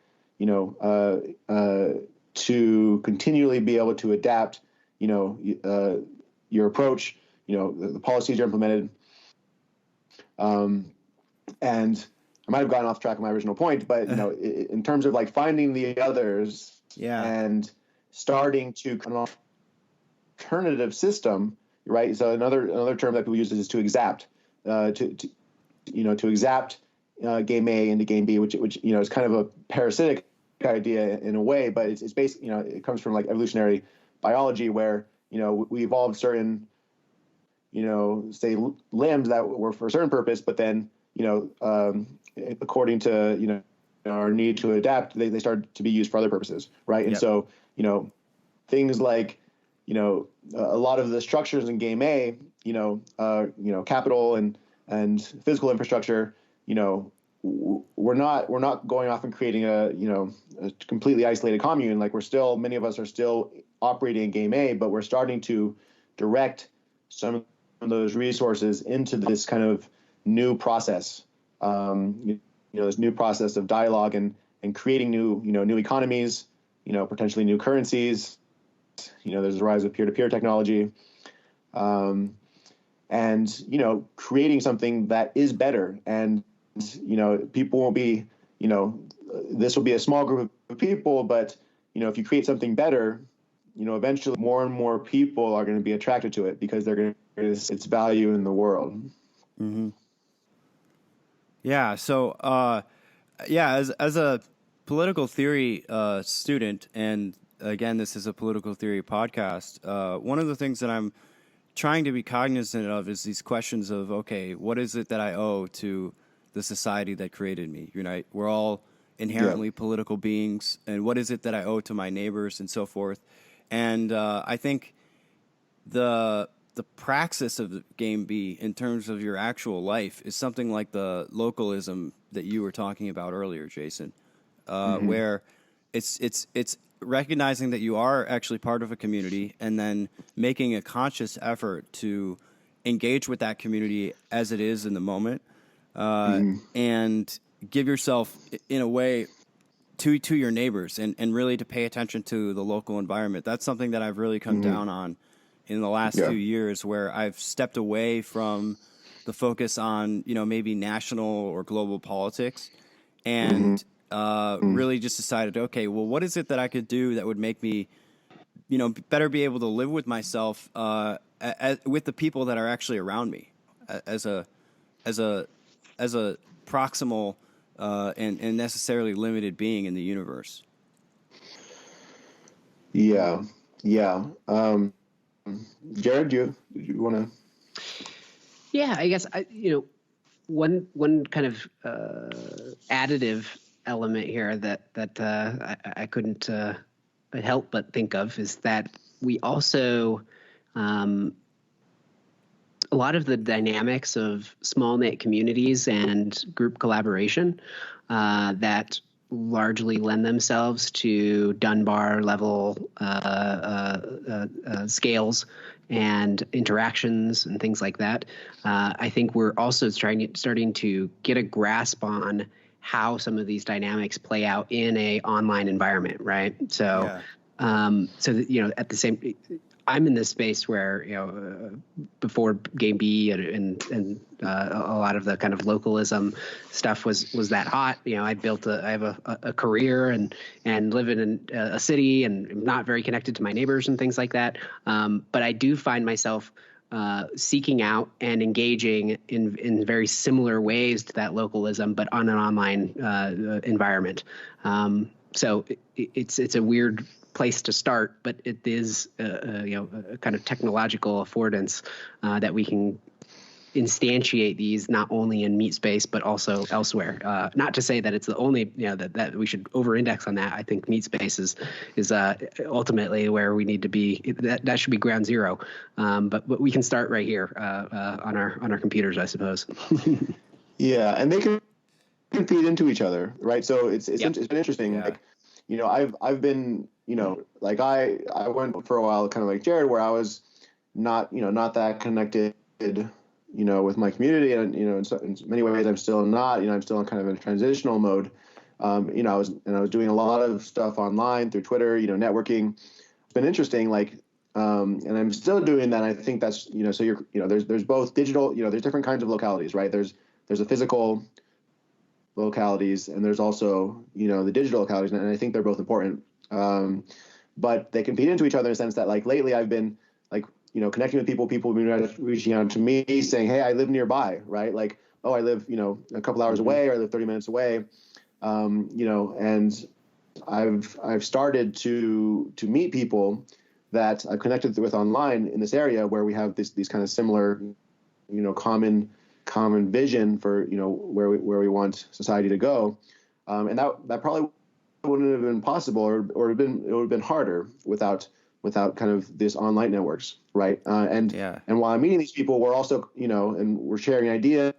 to continually be able to adapt, your approach, the policies are implemented. And I might have gotten off track of my original point, but in terms of like finding the others, and starting to come an alternative system, right? So another term that people use is to exapt, to exapt game A into game B, which is kind of a parasitic idea in a way, but it's based, it comes from like evolutionary biology where we evolved certain say limbs that were for a certain purpose, but then according to our need to adapt, they started to be used for other purposes, right? And so things like a lot of the structures in game A, capital and physical infrastructure, we're not going off and creating a completely isolated commune. Like, many of us are still operating in game A, but we're starting to direct some of those resources into this kind of new process, this new process of dialogue and creating new economies, potentially new currencies. There's the rise of peer-to-peer technology, and creating something that is better. And people won't be, this will be a small group of people, but if you create something better, eventually more and more people are going to be attracted to it because they're going to see its value in the world. Mm-hmm. Yeah. So, as a political theory student, and again, this is a political theory podcast, one of the things that I'm trying to be cognizant of is these questions of, okay, what is it that I owe to the society that created me? We're all inherently political beings, and what is it that I owe to my neighbors and so forth? And I think the praxis of game B in terms of your actual life is something like the localism that you were talking about earlier, Jason, where it's recognizing that you are actually part of a community and then making a conscious effort to engage with that community as it is in the moment, and give yourself, in a way, to your neighbors and really to pay attention to the local environment. That's something that I've really come down on in the last few years, where I've stepped away from the focus on, maybe national or global politics, and really just decided, okay, well, what is it that I could do that would make me, better be able to live with myself, with the people that are actually around me, as a proximal and necessarily limited being in the universe. Yeah. Jared, do you want to? Yeah, I guess one kind of additive element here that I couldn't help but think of is that we also a lot of the dynamics of small knit communities and group collaboration that largely lend themselves to Dunbar level scales and interactions and things like that. I think we're also starting to get a grasp on how some of these dynamics play out in a online environment, right? So, at the same, I'm in this space where, before Game B and a lot of the kind of localism stuff was that hot. I have a career and live in a city and I'm not very connected to my neighbors and things like that. But I do find myself seeking out and engaging in very similar ways to that localism, but on an online environment. So it's a weird place to start, but it is a kind of technological affordance that we can instantiate these not only in meat space but also elsewhere. Not to say that it's the only that we should over-index on that. I think meat space is ultimately where we need to be. That should be ground zero. But we can start right here on our computers, I suppose. Yeah, and they can feed into each other, right? So it's been interesting. Yeah. Like, I've been, like I went for a while kind of like Jared, where I was not that connected, with my community, and in many ways I'm still not. I'm still in kind of a transitional mode. I was doing a lot of stuff online through Twitter, networking. It's been interesting, like, and I'm still doing that. I think that's so there's both digital, there's different kinds of localities, right? There's the physical localities, and there's also the digital localities, and I think they're both important. But they compete into each other in the sense that, like, lately I've been like connecting with people have been reaching out to me saying, hey, I live nearby, right? Like, oh, I live a couple hours away, or I live 30 minutes away, and I've started to meet people that I've connected with online in this area where we have these kind of similar common vision for where we want society to go, and that probably wouldn't have been possible, or it would have been harder without kind of this online networks, right? And while I'm meeting these people, we're also and we're sharing ideas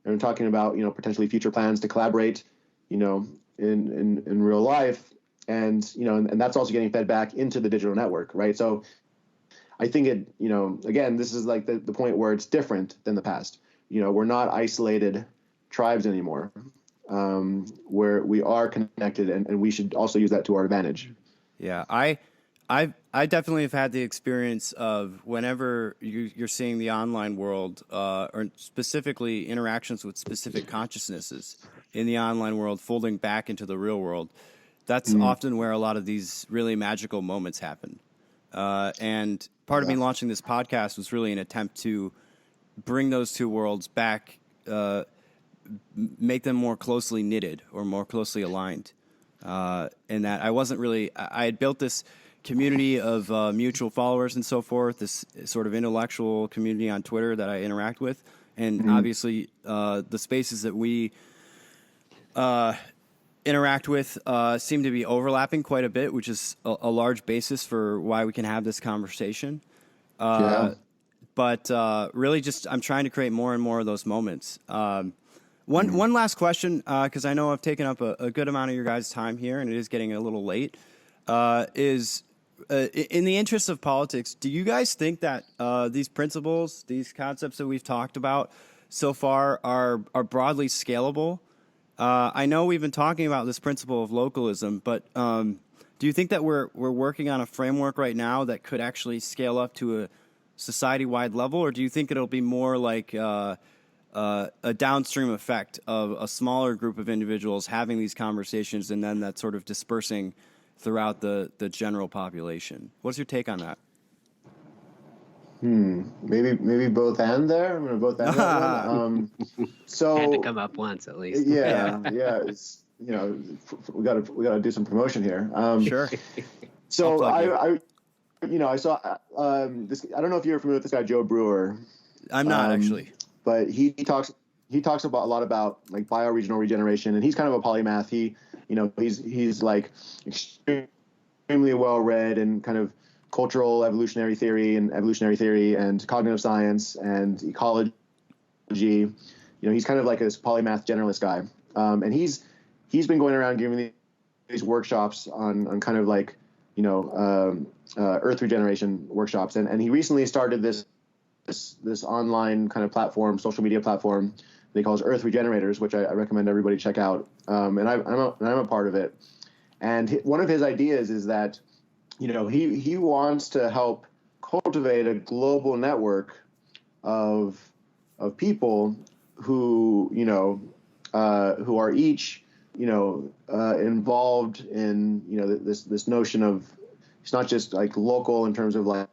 and talking about potentially future plans to collaborate in real life, and and that's also getting fed back into the digital network, right? So I think it, again, this is like the point where it's different than the past. We're not isolated tribes anymore, where we are connected, and we should also use that to our advantage. Yeah, I definitely have had the experience of whenever you're seeing the online world, or specifically interactions with specific consciousnesses in the online world folding back into the real world. That's often where a lot of these really magical moments happen. And part of me launching this podcast was really an attempt to bring those two worlds back, make them more closely knitted or more closely aligned. In that I had built this community of mutual followers and so forth, this sort of intellectual community on Twitter that I interact with. And obviously the spaces that we interact with seem to be overlapping quite a bit, which is a large basis for why we can have this conversation. But really just I'm trying to create more and more of those moments. One last question, because I know I've taken up a good amount of your guys' time here, and it is getting a little late, is in the interest of politics, do you guys think that these principles, these concepts that we've talked about so far are broadly scalable? I know we've been talking about this principle of localism, but do you think that we're working on a framework right now that could actually scale up to a society-wide level, or do you think it'll be more like a downstream effect of a smaller group of individuals having these conversations and then that sort of dispersing throughout the general population? What's your take on that? Maybe both and there. I'm gonna both and that one. So had to come up once at least. Yeah. It's we gotta do some promotion here. Sure. So I saw this. I don't know if you're familiar with this guy Joe Brewer. I'm not actually, but he talks about a lot about like bioregional regeneration, and he's kind of a polymath. He's like extremely well read in kind of cultural evolutionary theory and cognitive science and ecology. He's kind of like this polymath generalist guy, and he's been going around giving these workshops on kind of like earth regeneration workshops, and he recently started this online kind of platform, social media platform that he calls Earth Regenerators, which I recommend everybody check out. And I'm a part of it. And one of his ideas is that he wants to help cultivate a global network of people who who are each involved in this notion of, it's not just like local in terms of like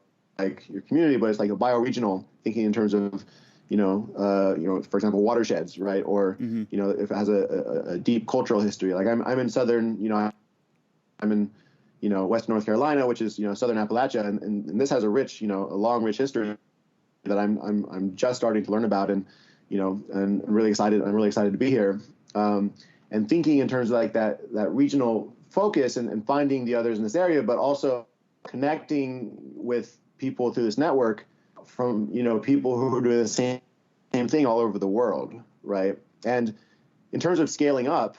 your community, but it's like a bioregional thinking in terms of for example, watersheds, right? Or if it has a deep cultural history. Like I'm in southern, I'm in Western North Carolina, which is, Southern Appalachia. And this has a long, rich history that I'm just starting to learn about. And I'm really excited to be here. And thinking in terms of like that regional focus and finding the others in this area, but also connecting with people through this network from, people who are doing the same thing all over the world, right? And in terms of scaling up,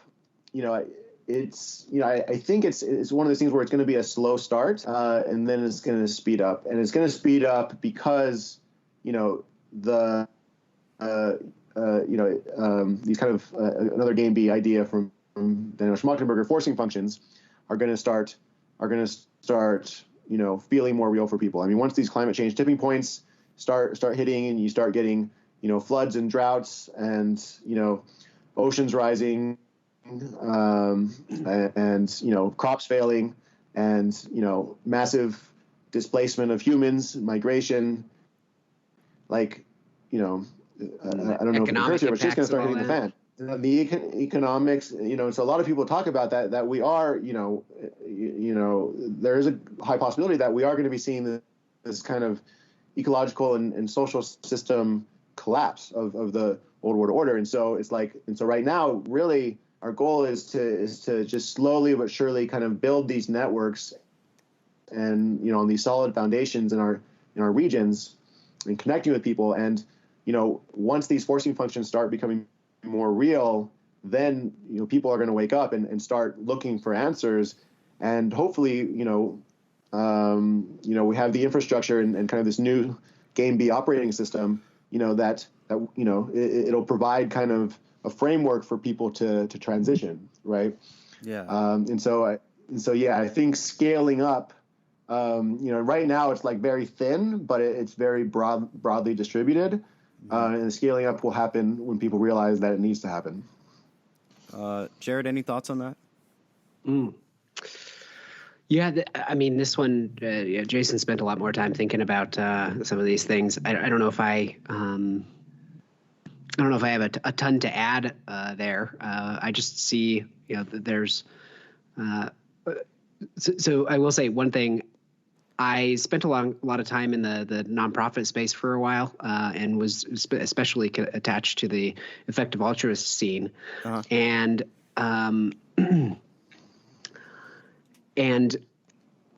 it's, I think it's one of those things where it's going to be a slow start, and then it's going to speed up. And it's going to speed up because, the these kind of another game B idea from Daniel Schmachtenberger, forcing functions are going to start feeling more real for people. I mean, once these climate change tipping points start hitting, and you start getting floods and droughts, and oceans rising, and crops failing, and massive displacement of humans, migration, like I don't know if it's here, but it's just going to start hitting the fan. The economics, so a lot of people talk about that we are, there is a high possibility that we are going to be seeing this kind of ecological and social system collapse of the old world order. And so right now, really, our goal is to just slowly but surely kind of build these networks and, on these solid foundations in our regions, and connecting with people. And, once these forcing functions start becoming more real, then, people are going to wake up and start looking for answers. And hopefully, we have the infrastructure and kind of this new game B operating system, that it'll provide kind of a framework for people to transition, right? Yeah. I think scaling up, right now it's like very thin, but it's very broadly distributed. And scaling up will happen when people realize that it needs to happen. Jared, any thoughts on that? Yeah, this one, Jason spent a lot more time thinking about some of these things. I don't know if I have a ton to add there. I just see, there's. So I will say one thing. I spent a lot of time in the nonprofit space for a while, and was especially attached to the effective altruist scene, and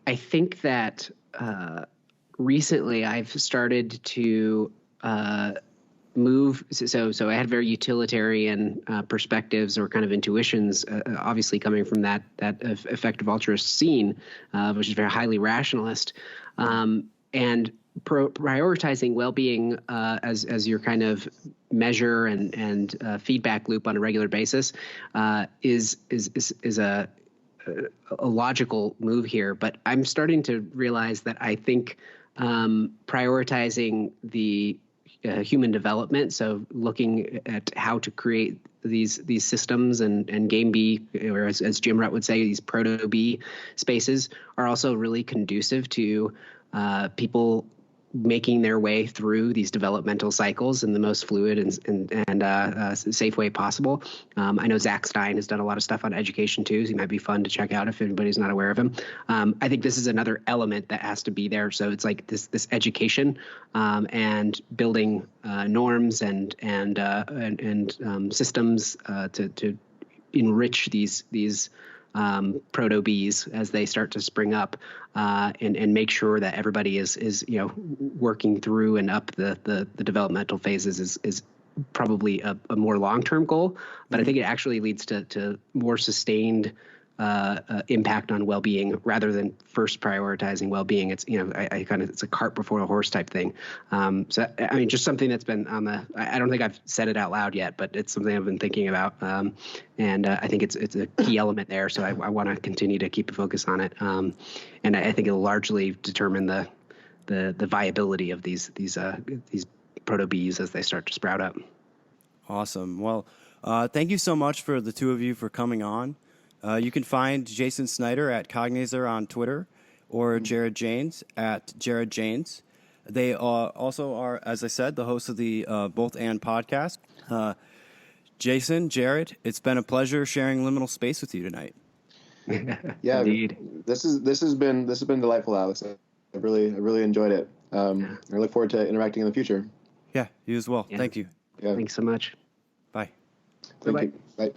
I think that recently I've started to move. So I had very utilitarian perspectives or kind of intuitions, obviously coming from that effective altruist scene, which is very highly rationalist, and prioritizing well-being as your kind of measure and feedback loop on a regular basis is a logical move here. But I'm starting to realize that I think prioritizing the human development, so looking at how to create these systems and game B, or as Jim Rutt would say, these proto B spaces, are also really conducive to people making their way through these developmental cycles in the most fluid and safe way possible. I know Zach Stein has done a lot of stuff on education too, so he might be fun to check out if anybody's not aware of him. I think this is another element that has to be there. So it's like this education and building norms and systems to enrich these proto Bs as they start to spring up, and make sure that everybody is working through and up the developmental phases is probably a more long-term goal. But I think it actually leads to more sustained impact on well-being rather than first prioritizing well-being. It's it's a cart before a horse type thing. So I mean, just something that's been on the. I don't think I've said it out loud yet, but it's something I've been thinking about, and I think it's a key element there. So I want to continue to keep a focus on it, and I think it'll largely determine the viability of these proto Bs as they start to sprout up. Awesome. Well, thank you so much for the two of you for coming on. You can find Jason Snyder at Cognizer on Twitter, or Jared Janes at Jared Janes. They also are, as I said, the hosts of the Both And podcast. Jason, Jared, it's been a pleasure sharing liminal space with you tonight. Yeah, Indeed. this has been delightful, Alex. I really enjoyed it. I look forward to interacting in the future. Yeah, you as well. Yeah. Thank you. Yeah, Thanks so much. Bye. thank Bye-bye. you. Bye.